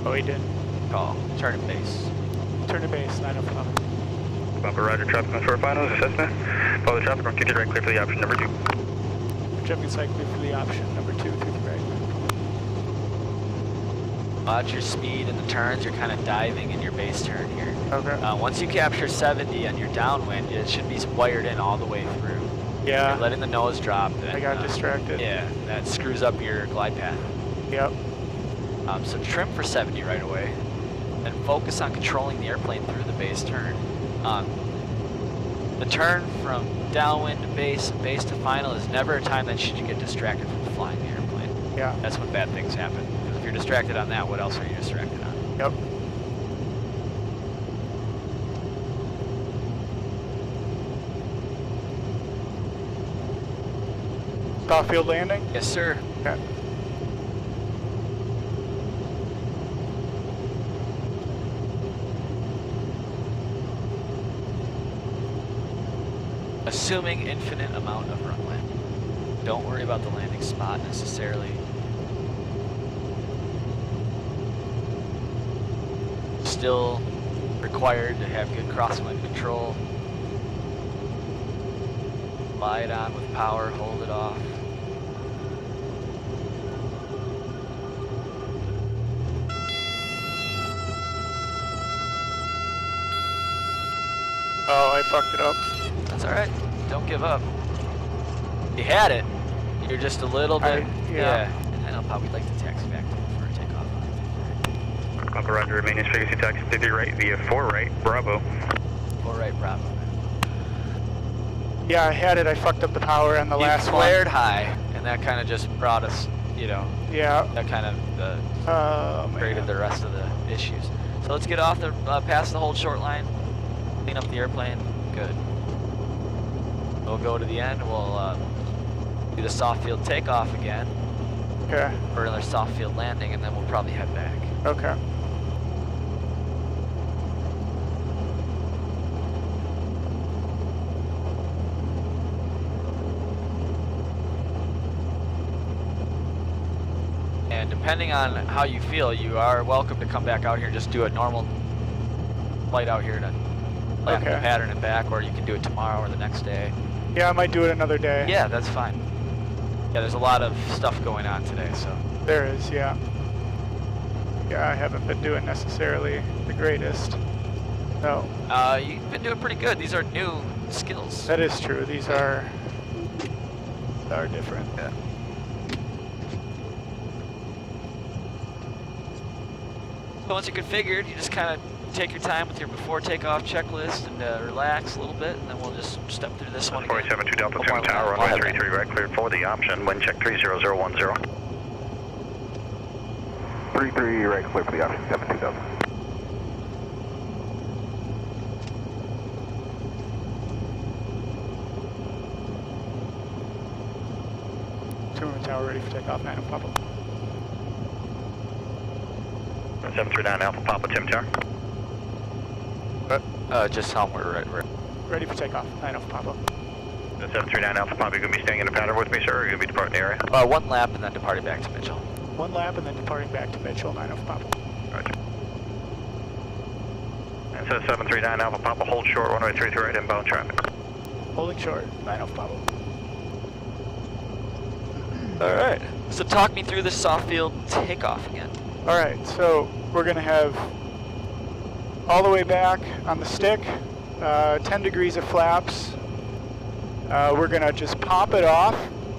Oh, he did. Call. Turn to base. Turn to base, 905. Bumper Roger, traffic on short finals, Cessna. Follow the traffic from 2 to the right, clear for the option number 2. Jumping side clear for the option, number 2, 3 to the right. Watch your speed in the turns, you're kind of diving in your base turn here. Okay. Once you capture 70 on your downwind, it should be wired in all the way through. Yeah. You're letting the nose drop. And, I got distracted. Yeah, that screws up your glide path. Yep. So trim for 70 right away, and focus on controlling the airplane through the base turn. The turn from downwind to base and base to final is never a time that should you get distracted from flying the airplane. Yeah. That's when bad things happen. Because if you're distracted on that, what else are you distracted on? Yep. Soft field landing? Yes, sir. Okay. Assuming infinite amount of runway. Don't worry about the landing spot necessarily. still required to have good crosswind control. Fly it on with power, hold it off. Oh, I fucked it up. That's all right. Don't give up. You had it. You're just a little bit. Yeah. And I'll probably like to taxi back to for a takeoff. Papa Roger, maintenance frequency taxi 53 right via 4 right, Bravo. 4 right, Bravo. Yeah, I had it. I fucked up the power on the last one. You flared high, and that kind of just brought us, you know. Yeah. That kind of created the rest of the issues. So let's get off the past the hold short line. Clean up the airplane. Good. We'll go to the end. We'll do the soft field takeoff again. Okay. For another soft field landing, and then we'll probably head back. Okay. And depending on how you feel, you are welcome to come back out here and just do a normal flight out here to land the pattern and back, or you can do it tomorrow or the next day. Yeah, I might do it another day. Yeah, that's fine. Yeah, there's a lot of stuff going on today, so. There is, yeah. Yeah, I haven't been doing necessarily the greatest. No. You've been doing pretty good. These are new skills. That is true. These are different. Yeah. So once you're configured, you just kind of take your time with your before takeoff checklist and relax a little bit, and then we'll just step through this one again. 472 Delta 2 Tower, runway 33 right, cleared for the option, wind check 30010. 33 right, clear for the option, 72 Delta. Timmerman Tower ready for takeoff, 9 of Papa. 739 Alpha Papa, Tim Tower. Just somewhere right. Ready for takeoff, 9 of Papa. 739 Alpha Papa, you going to be staying in the pattern with me, sir, or are you going to be departing the area? One lap and then departing back to Mitchell. 1 lap and then departing back to Mitchell, 9 of Papa. Roger. And so 739 Alpha Papa, hold short, runway 33 right, inbound traffic. Holding short, 9 of Papa. All right. So talk me through the soft field takeoff again. All right, so we're going to have all the way back on the stick, 10 degrees of flaps. We're going to just pop it off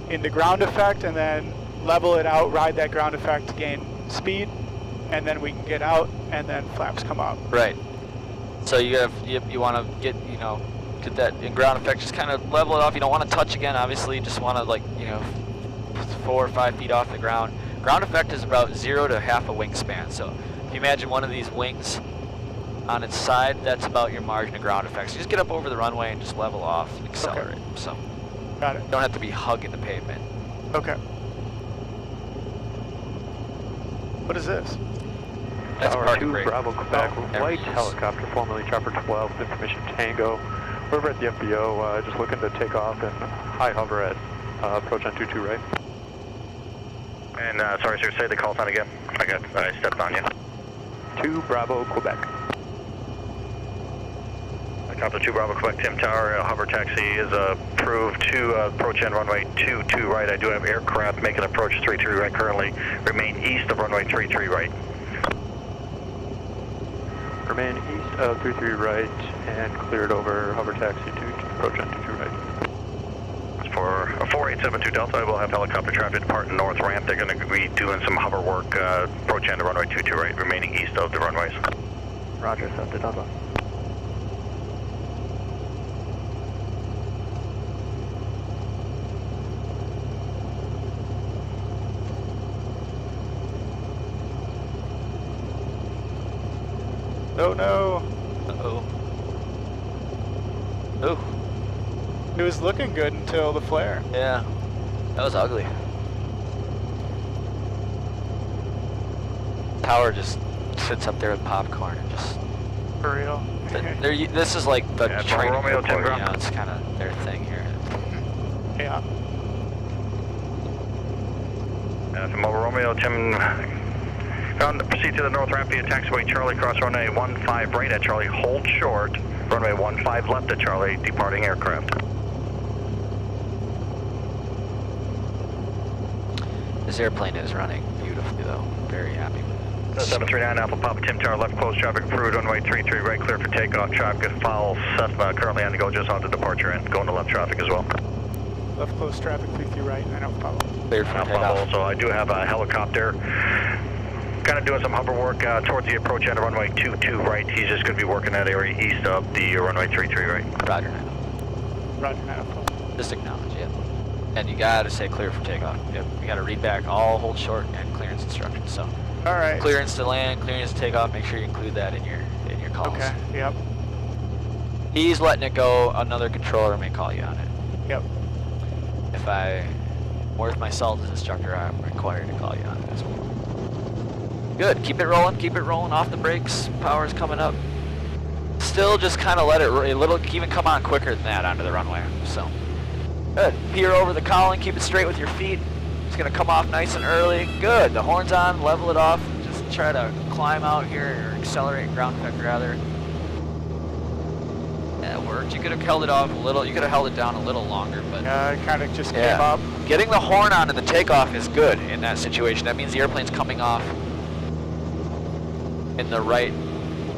into ground effect and then level it out, ride that ground effect to gain speed, and then we can get out and then flaps come up. Right. So you want to get that in ground effect, just kind of level it off. You don't want to touch again, obviously. You just want to 4 or 5 feet off the ground. Ground effect is about 0 to half a wingspan. So if you imagine one of these wings on its side, that's about your margin of ground effect. So just get up over the runway and just level off and accelerate. Okay. So got it. You don't have to be hugging the pavement. Okay. What is this? That's Tower part 2, break. Bravo, Quebec, light helicopter, formerly Chopper 12, information Tango. We're over at the FBO, just looking to take off and high hover at approach on 22 right. And sorry, sir, say the call sign again. I stepped on you. 2 Bravo, Quebec. Helicopter 2 Bravo, Quebec, Tim Tower. Hover taxi is approved to approach end runway 22 right. I do have aircraft making approach 33 right currently. Remain east of runway 33 right. Remain east of 33 right and cleared over hover taxi to approach on 22 right. For a 4872 Delta, I will have helicopter traffic depart north ramp. They're going to be doing some hover work, approach end to runway 22 right, remaining east of the runways. Roger, 7 Delta. Oh no. Uh-oh. Oh. It was looking good until the flare. Yeah. That was ugly. Tower just sits up there with popcorn and just... For real. This is like the training Romeo, report, Tim, you know, it's kind of their thing here. Yeah. From over Romeo, Tim, Proceed to the north ramp via taxiway Charlie, cross runway 15 right at Charlie, hold short, runway 15 left at Charlie, departing aircraft. This airplane is running beautifully though. Very happy with it. 739 Alpha Papa Tim Tower, left close traffic approved, runway 33 right, clear for takeoff. Traffic follows Cessna, currently on the go just onto departure and going to left traffic as well. Left close traffic, 33 right, 9 Alpha Papa. Cleared for takeoff. Also, I do have a helicopter kind of doing some hover work towards the approach end of runway 22 right. He's just going to be working that area east of the runway 33 right. Roger, 9. Roger, 9 Alpha Papa. Just acknowledge it. And you gotta say clear for takeoff. Yep. You gotta read back all hold short and clearance instructions. So, all right. clearance to land, clearance to takeoff. Make sure you include that in your calls. Okay. Yep. He's letting it go. Another controller may call you on it. Yep. If I'm worth my salt as instructor, I'm required to call you on it as well. Good. Keep it rolling. Keep it rolling. Off the brakes. Power's coming up. Still, just kind of let it a little. Even come on quicker than that onto the runway. So. Good. Peer over the cowling, keep it straight with your feet. It's gonna come off nice and early. Good. The horn's on, level it off. Just try to climb out here, or accelerate, ground effect rather. Yeah, it worked. You could have held it off a little. You could have held it down a little longer, but Yeah, it kind of just came up. Getting the horn on in the takeoff is good in that situation. That means the airplane's coming off in the right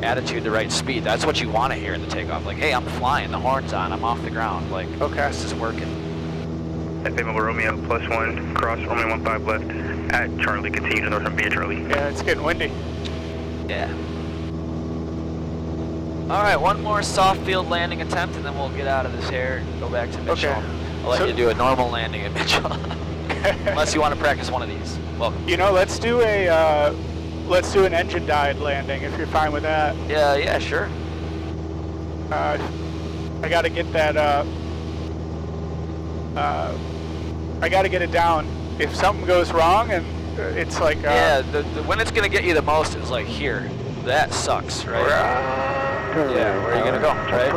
attitude, the right speed. That's what you want to hear in the takeoff. Like, hey, I'm flying, the horn's on, I'm off the ground. Like, okay, this is working. FA Mobile Romeo +1, cross runway 15 left at Charlie, continue to north and via Charlie. Yeah, it's getting windy. Yeah. All right, one more soft field landing attempt, and then we'll get out of this air and go back to Mitchell. Okay. I'll let you do a normal landing at Mitchell. Unless you want to practice one of these. Welcome. You know, let's do an engine diode landing if you're fine with that. Yeah, sure. I gotta get that, I gotta get it down. If something goes wrong and it's like, yeah, when it's gonna get you the most is like here. That sucks, right? Yeah, where are you gonna go, right?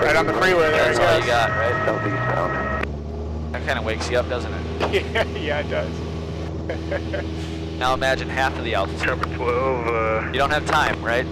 Right on the freeway there, That's all you got, right? Southeastbound. That kind of wakes you up, doesn't it? Yeah, it does. Now imagine half of the altitude. Chopper 12, You don't have time, right?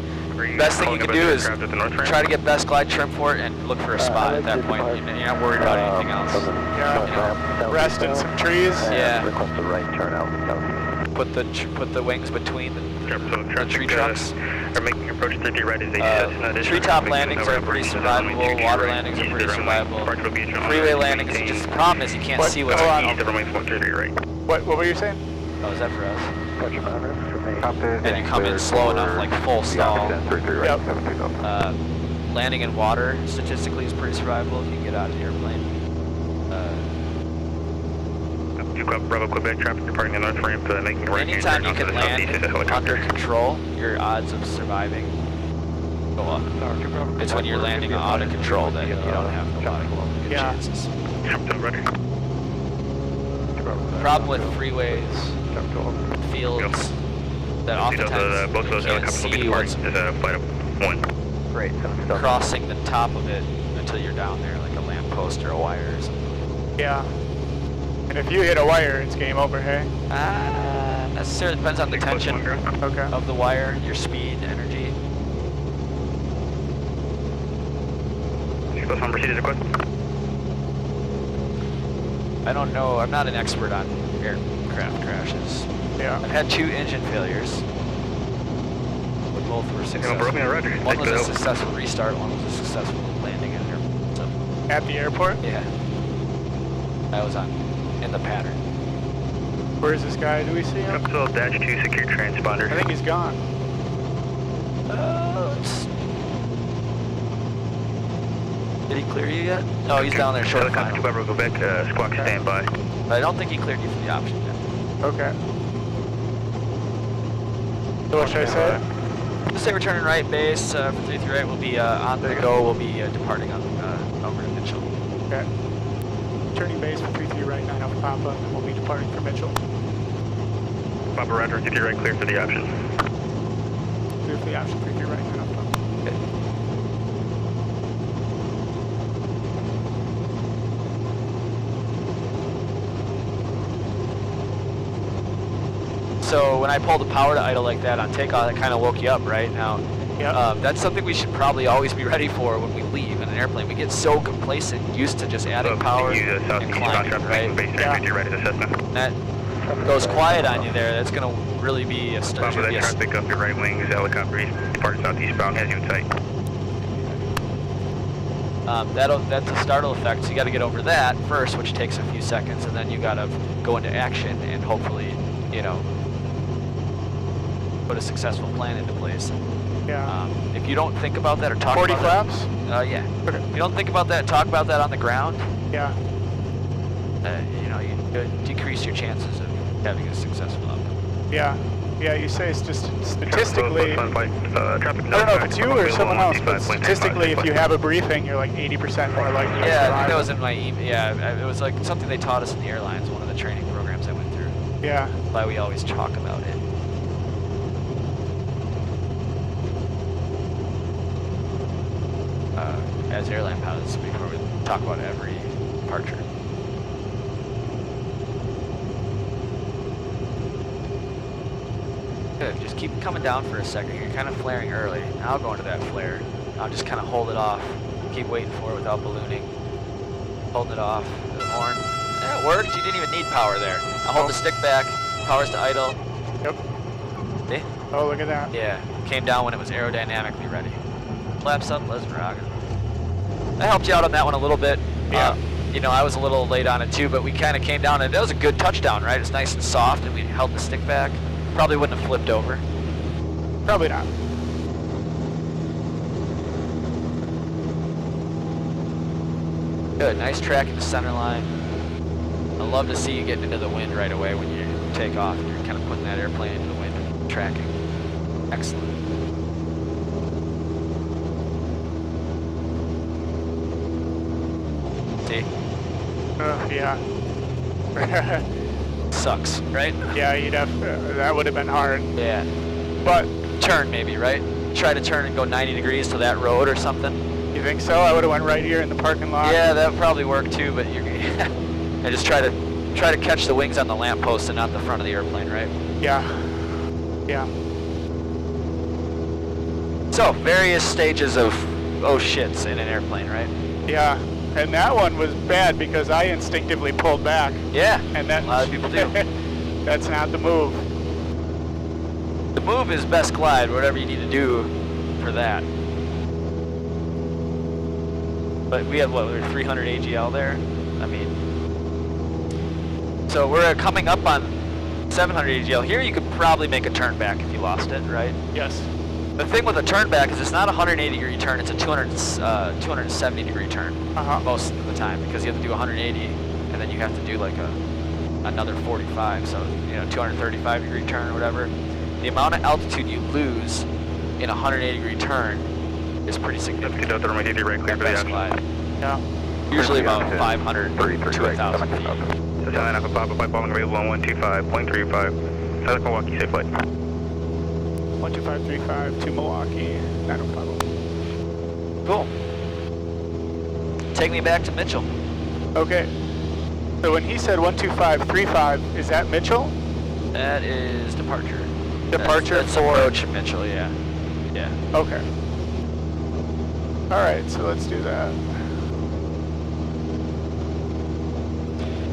Best thing you can do is try to get best glide trim for it and look for a spot at that point. You're not worried about anything else. Yeah, rest in some trees. Yeah. Request a right turn out southeast. Put the wings between the tree trunks. Are making approach 30 right as Treetop landings are pretty survivable. Water landings are pretty survivable. Freeway landings, just the problem is you can't see what's going on. What were you saying? Oh, is that for us? And And you come in slow enough, like full stall. Yep. Landing in water statistically is pretty survivable if you can get out of the airplane. Bravo Quebec traffic departing the north ramp, making a right hand Anytime turn you onto can the land southeast is a helicopter. under control, your odds of surviving go up. It's when you're landing out of control that you don't have a lot of good chances. The problem with freeways, fields, that oftentimes both of those you can't helicopters will be see what's departing as a flight of 1. Great, crossing the top of it until you're down there, like a lamppost or a wire or something. Yeah. And if you hit a wire, it's game over, hey? Necessarily depends on the tension Okay. of the wire, your speed, energy. Close on proceed as request. I don't know, I'm not an expert on aircraft crashes. Yeah. I've had 2 engine failures. But both were successful. One was a successful restart, one was a successful landing at airport. So, At the airport? yeah. I was in the pattern. Where is this guy? Do we see him? Capital -2 secure transponder. I think he's gone. Did he clear you yet? No, he's down there short Helicopter final. 2 Bravo Quebec, squawk standby. But I don't think he cleared you for the option yet. Okay. So what should I say? Just say we're turning right base for 33 right. We'll be on the go. We'll be departing on over to Mitchell. Okay. Turning base for 33 right, 9 Alpha Papa, and we'll be departing for Mitchell. Papa Roger, 33 right, clear for the option. Clear for the option, 33 right, 9 Alpha Papa. Okay. So when I pulled the power to idle like that on takeoff, that kind of woke you up, right? Now, that's something we should probably always be ready for when we leave in an airplane. We get so complacent, used to just adding power and climbing, right? And that goes quiet on you there. That's going to really be a start. That traffic up your right wing is helicopter departing southeastbound, has you in sight. That's a startle effect, so you got to get over that first, which takes a few seconds, and then you got to go into action and hopefully, you know, put a successful plan into place. Yeah. If you don't think about that or talk 40 about flaps? that, yeah. Okay. If you don't think about that and talk about that on the ground, Yeah. You know, you decrease your chances of having a successful outcome. Yeah. Yeah, you say it's just statistically, I don't know if it's you or someone else, but statistically, if you have a briefing, you're like 80% more likely to Yeah, I think survive. that was in my email. Yeah, it was like something they taught us in the airlines, one of the training programs I went through. Yeah. Why we always talk about it. As airline pilots, before we talk about every departure. Good, just keep coming down for a second. You're kind of flaring early. Now I'll go into that flare. I'll just kind of hold it off. Keep waiting for it without ballooning. Holding it off. The horn. Yeah, it worked. You didn't even need power there. Now hold the stick back. Power's to idle. Yep. See? Oh, look at that. Yeah, came down when it was aerodynamically ready. Flaps up, let's rock it. I helped you out on that one a little bit. Yeah. You know, I was a little late on it too, but we kind of came down and that was a good touchdown, right? It's nice and soft and we held the stick back. Probably wouldn't have flipped over. Probably not. Good, nice tracking the center line. I love to see you getting into the wind right away when you take off. You're kind of putting that airplane into the wind and tracking. Excellent. See? Yeah. Sucks, right? Yeah, you'd have, that would have been hard. Yeah. But Turn maybe, right? Try to turn and go 90 degrees to that road or something. you think so? I would have went right here in the parking lot. Yeah, that would probably work too, but you're I just try to catch the wings on the lamppost and not the front of the airplane, right? Yeah. Yeah. So, various stages of oh shits in an airplane, right? Yeah. And that one was bad because I instinctively pulled back. Yeah, And that, a lot of people do. That's not the move. The move is best glide, whatever you need to do for that. But we have, what, we're 300 AGL there? I mean, so we're coming up on 700 AGL. Here you could probably make a turn back if you lost it, right? Yes. The thing with a turn back is it's not a 180 degree turn, it's a 270 degree turn most of the time because you have to do 180 and then you have to do like another 45, so 235 degree turn or whatever. The amount of altitude you lose in a 180 degree turn is pretty significant. Best glide. Yeah. Usually about 500 to 1,000 feet. That's line up Papa Pipe Bombing available on 125.35. South Milwaukee, safe flight. 12535 to Milwaukee, 905. Cool. Take me back to Mitchell. Okay. So when he said 12535, is that Mitchell? That is departure. Departure that's for approach Mitchell, yeah. Yeah. Okay. All right, so let's do that.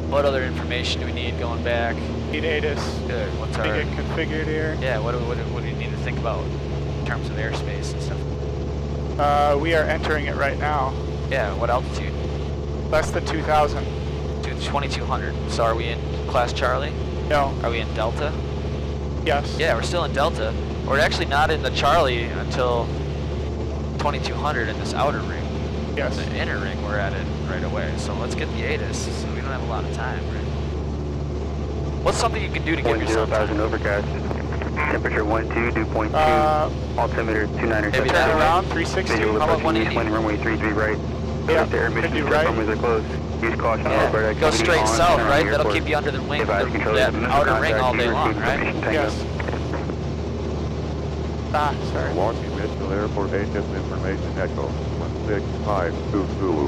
What other information do we need going back? Need ATIS. Good. What's Let our? me get configured here. Yeah. What do we need to think about in terms of airspace and stuff? We are entering it right now. Yeah. What altitude? Less than 2,000. To 2,200. So are we in class Charlie? No. Are we in Delta? Yes. Yeah, we're still in Delta. We're actually not in the Charlie until 2,200 in this outer ring. Yes. The inner ring, we're at it right away. So let's get the ATIS, so we don't have a lot of time, right? What's something you can do to give yourself time? 10,000 overcast. Temperature 12, dew point 2. Altimeter 29 maybe Turn that around, 360. How about 180? Runway 33 right. Yeah, The air emissions could be right. runways are closed. Use caution on Yeah, overboard go activity straight on south, and right? around the That'll airport. keep you under the wing, Advise that controllers of the outer ring contact, all day you long, receive right? information Yes. Tango. Sorry. Milwaukee Mitchell Airport ATIS information echo 165 Zulu.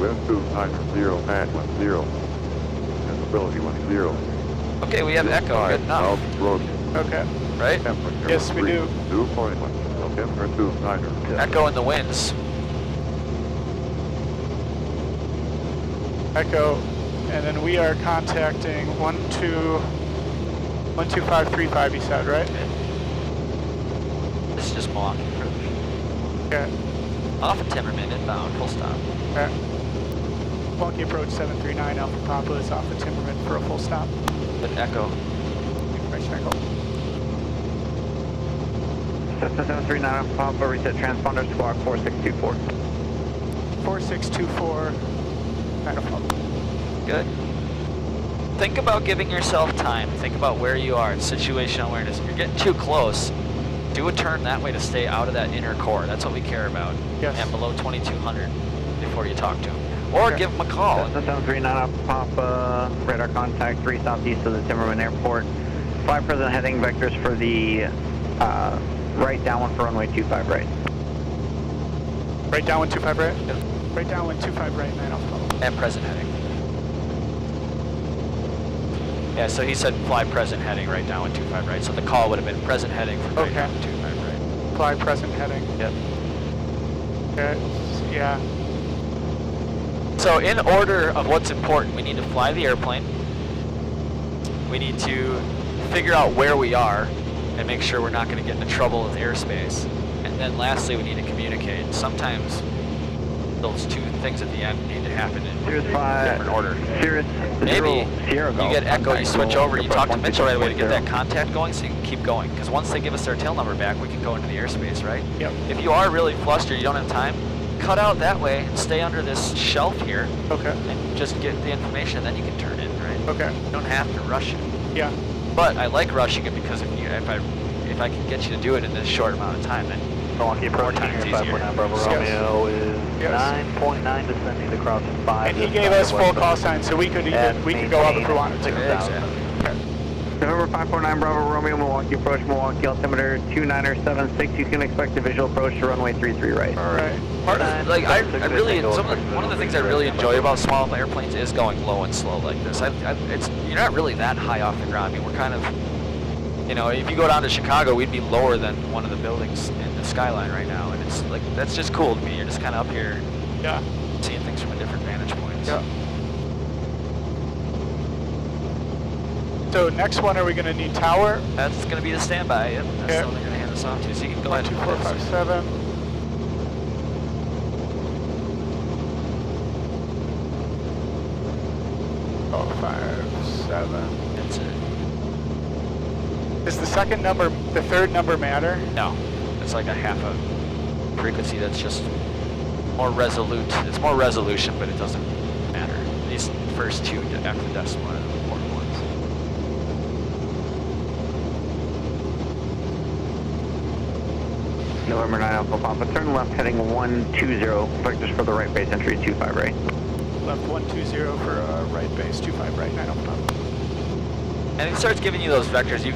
Wind 290 Mat 10. Visibility 10. Okay, we have echo. Good enough. Okay. Right? Yes, we do. Dew point. Temperature 29er. Echo in the winds. Echo, and then we are contacting 12535, you said, right? This is just Milwaukee approach. Okay. Off of Timmerman, inbound, full stop. Okay. Milwaukee approach 739 Alpha Papa is off of Timmerman for a full stop. Good echo. Information echo. Cessna 739 Alpha Papa, reset transponder, squawk 4624. 4624, 9 Alpha Papa. Good. Think about giving yourself time. Think about where you are. Situational awareness. If you're getting too close, do a turn that way to stay out of that inner core. That's what we care about. Yes. And below 2200 before you talk to him. Or give him a call. Cessna 739 Alpha Papa, radar contact 3 southeast of the Timmerman Airport. Fly present heading vectors for the right downwind for runway 25 right. Right downwind 25 right? Yep. Right downwind 25 right, 9 Alpha Papa. And present heading. Yeah, so he said fly present heading right down with 25 right. So the call would have been present heading for right down with 25 right. Fly present heading. Yep. Okay. Yeah. So in order of what's important, we need to fly the airplane. We need to figure out where we are and make sure we're not going to get into trouble with airspace. And then lastly, we need to communicate. Sometimes those two things at the end need to happen in different order. Maybe you get echo, you switch over, you talk to Mitchell right away to get that contact going so you can keep going. Because once they give us their tail number back, we can go into the airspace, right? Yep. If you are really flustered, you don't have time, cut out that way and stay under this shelf here. Okay. And just get the information, and then you can turn in, right? Okay. You don't have to rush it. Yeah. But I like rushing it because if I can get you to do it in this short amount of time, then Milwaukee approach, 549 Bravo Romeo is 9.9 descending to cross 5. And he gave us full call sign, so we could go up if we wanted to. exactly. Okay. November 549 Bravo Romeo, Milwaukee approach, Milwaukee altimeter 2976. You can expect a visual approach to runway 33 right. All right. Part of, like I really one of the things I really enjoy about small airplanes is going low and slow like this. You're not really that high off the ground. I mean, we're kind of, you know, if you go down to Chicago, we'd be lower than one of the buildings in the skyline right now, and it's like that's just cool to me. You're just kind of up here, Yeah. seeing things from a different vantage point. Yeah. So next one, are we going to need tower? That's going to be the standby. Yep. That's Okay. the one they're going to hand us off to. So you can go 1, ahead 2, and 4, 5, 7. Oh, 5, 7. That's it. Is the second number, the third number matter? No, it's like a half a frequency that's just more resolute. It's more resolution, but it doesn't matter. These first two after the decimal are the important ones. November 9 Alpha Papa, turn left heading 120, vectors for the right base entry 25 right. Left 120 for right base, 25 right, 9 Alpha Papa. And it starts giving you those vectors. You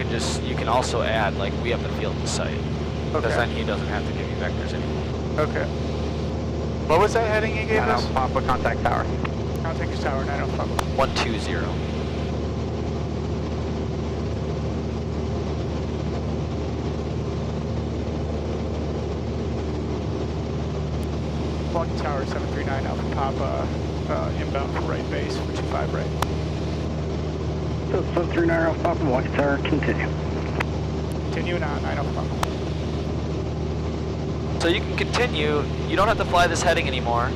can also add, like, we have the field in sight. Because then he doesn't have to give you vectors anymore. Okay. What was that heading he gave 9 us? Alpha Papa, contact tower. Contact your tower, 9 Alpha Papa. 120. Milwaukee Tower 739 Alpha Papa, inbound for right base for 25 right. So 739 Alpha Papa, Milwaukee Tower, continue. Continuing on, 9 Alpha Papa. So you can continue. You don't have to fly this heading anymore.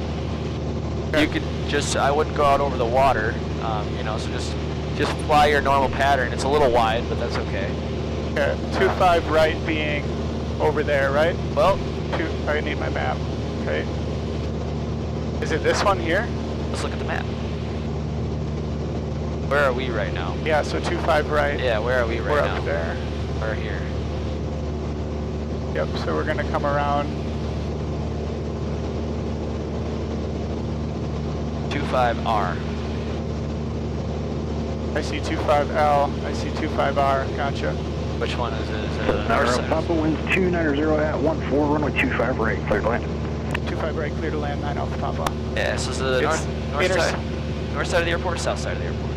Okay. You could just, I wouldn't go out over the water, you know, so just fly your normal pattern. It's a little wide, but that's okay. Okay, 25 right being over there, right? Well, I need my map. Okay. Is it this one here? let's look at the map. Where are we right now? Yeah, so 25 right. Yeah, where are we right We're now? up there. We're here. Yep, so we're gonna come around. 25R. I see 25L, I see 25R, gotcha. Which one is it? Is it the north Alpha side? Papa, winds 290 at 14, runway 25 right, clear to land. 25 right, clear to land, 9 Alpha Papa. Yeah, so is the north side of the airport or south side of the airport?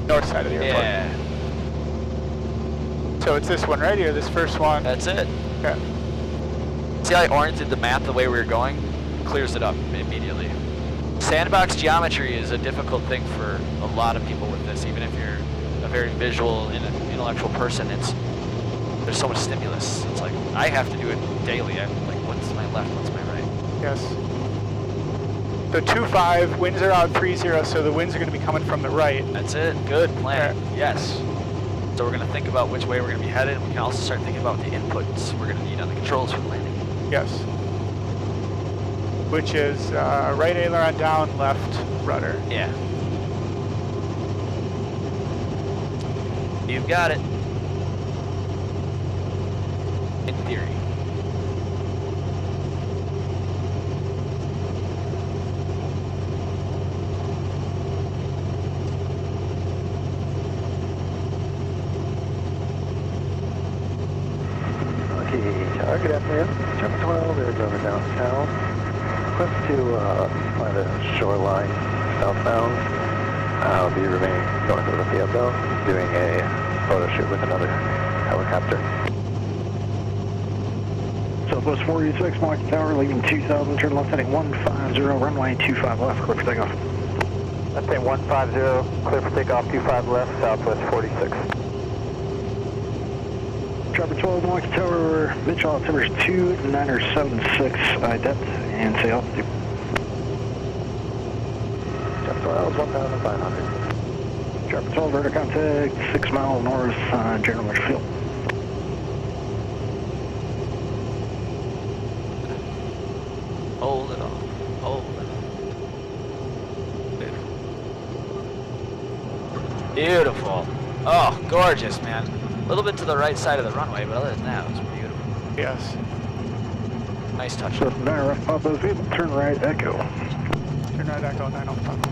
North side of the airport. Yeah. So it's this one right here, this first one? That's it. Okay. See how I oriented the map the way we were going? Clears it up immediately. Sandbox geometry is a difficult thing for a lot of people with this, even if you're a very visual, intellectual person. There's so much stimulus. It's like, I have to do it daily. I'm like, what's my left, what's my right? Yes. So 2-5, winds are out 3-0, so the winds are going to be coming from the right. That's it. Good plan. Yes. So we're going to think about which way we're going to be headed. We can also start thinking about the inputs we're going to need on the controls for the landing. Yes. Which is right aileron down, left rudder. Yeah. You've got it. In theory. Good afternoon. Chapter 12 is over downtown. Request to fly the shoreline southbound. I'll be remaining north of the field though, doing a photo shoot with another helicopter. Southwest 486, Mike Tower, leaving 2000, turn left heading 150, runway 25 left, clear for takeoff. That's saying 150, clear for takeoff, 25 left, Southwest 46. Chopper 12, Milwaukee Tower, Mitchell, altimeter 2976, depth and say altitude. Chopper 12, 1,500. Chopper 12, radar contact, 6 mile north, General Mitchell Field. Hold it on. Hold it on. Beautiful. Oh, gorgeous, man. A little bit to the right side of the runway, but other than that, it was beautiful. Yes. Nice touch. So, 9 left, Papa, turn right, Echo. Turn right, Echo, 9 Alpha Papa.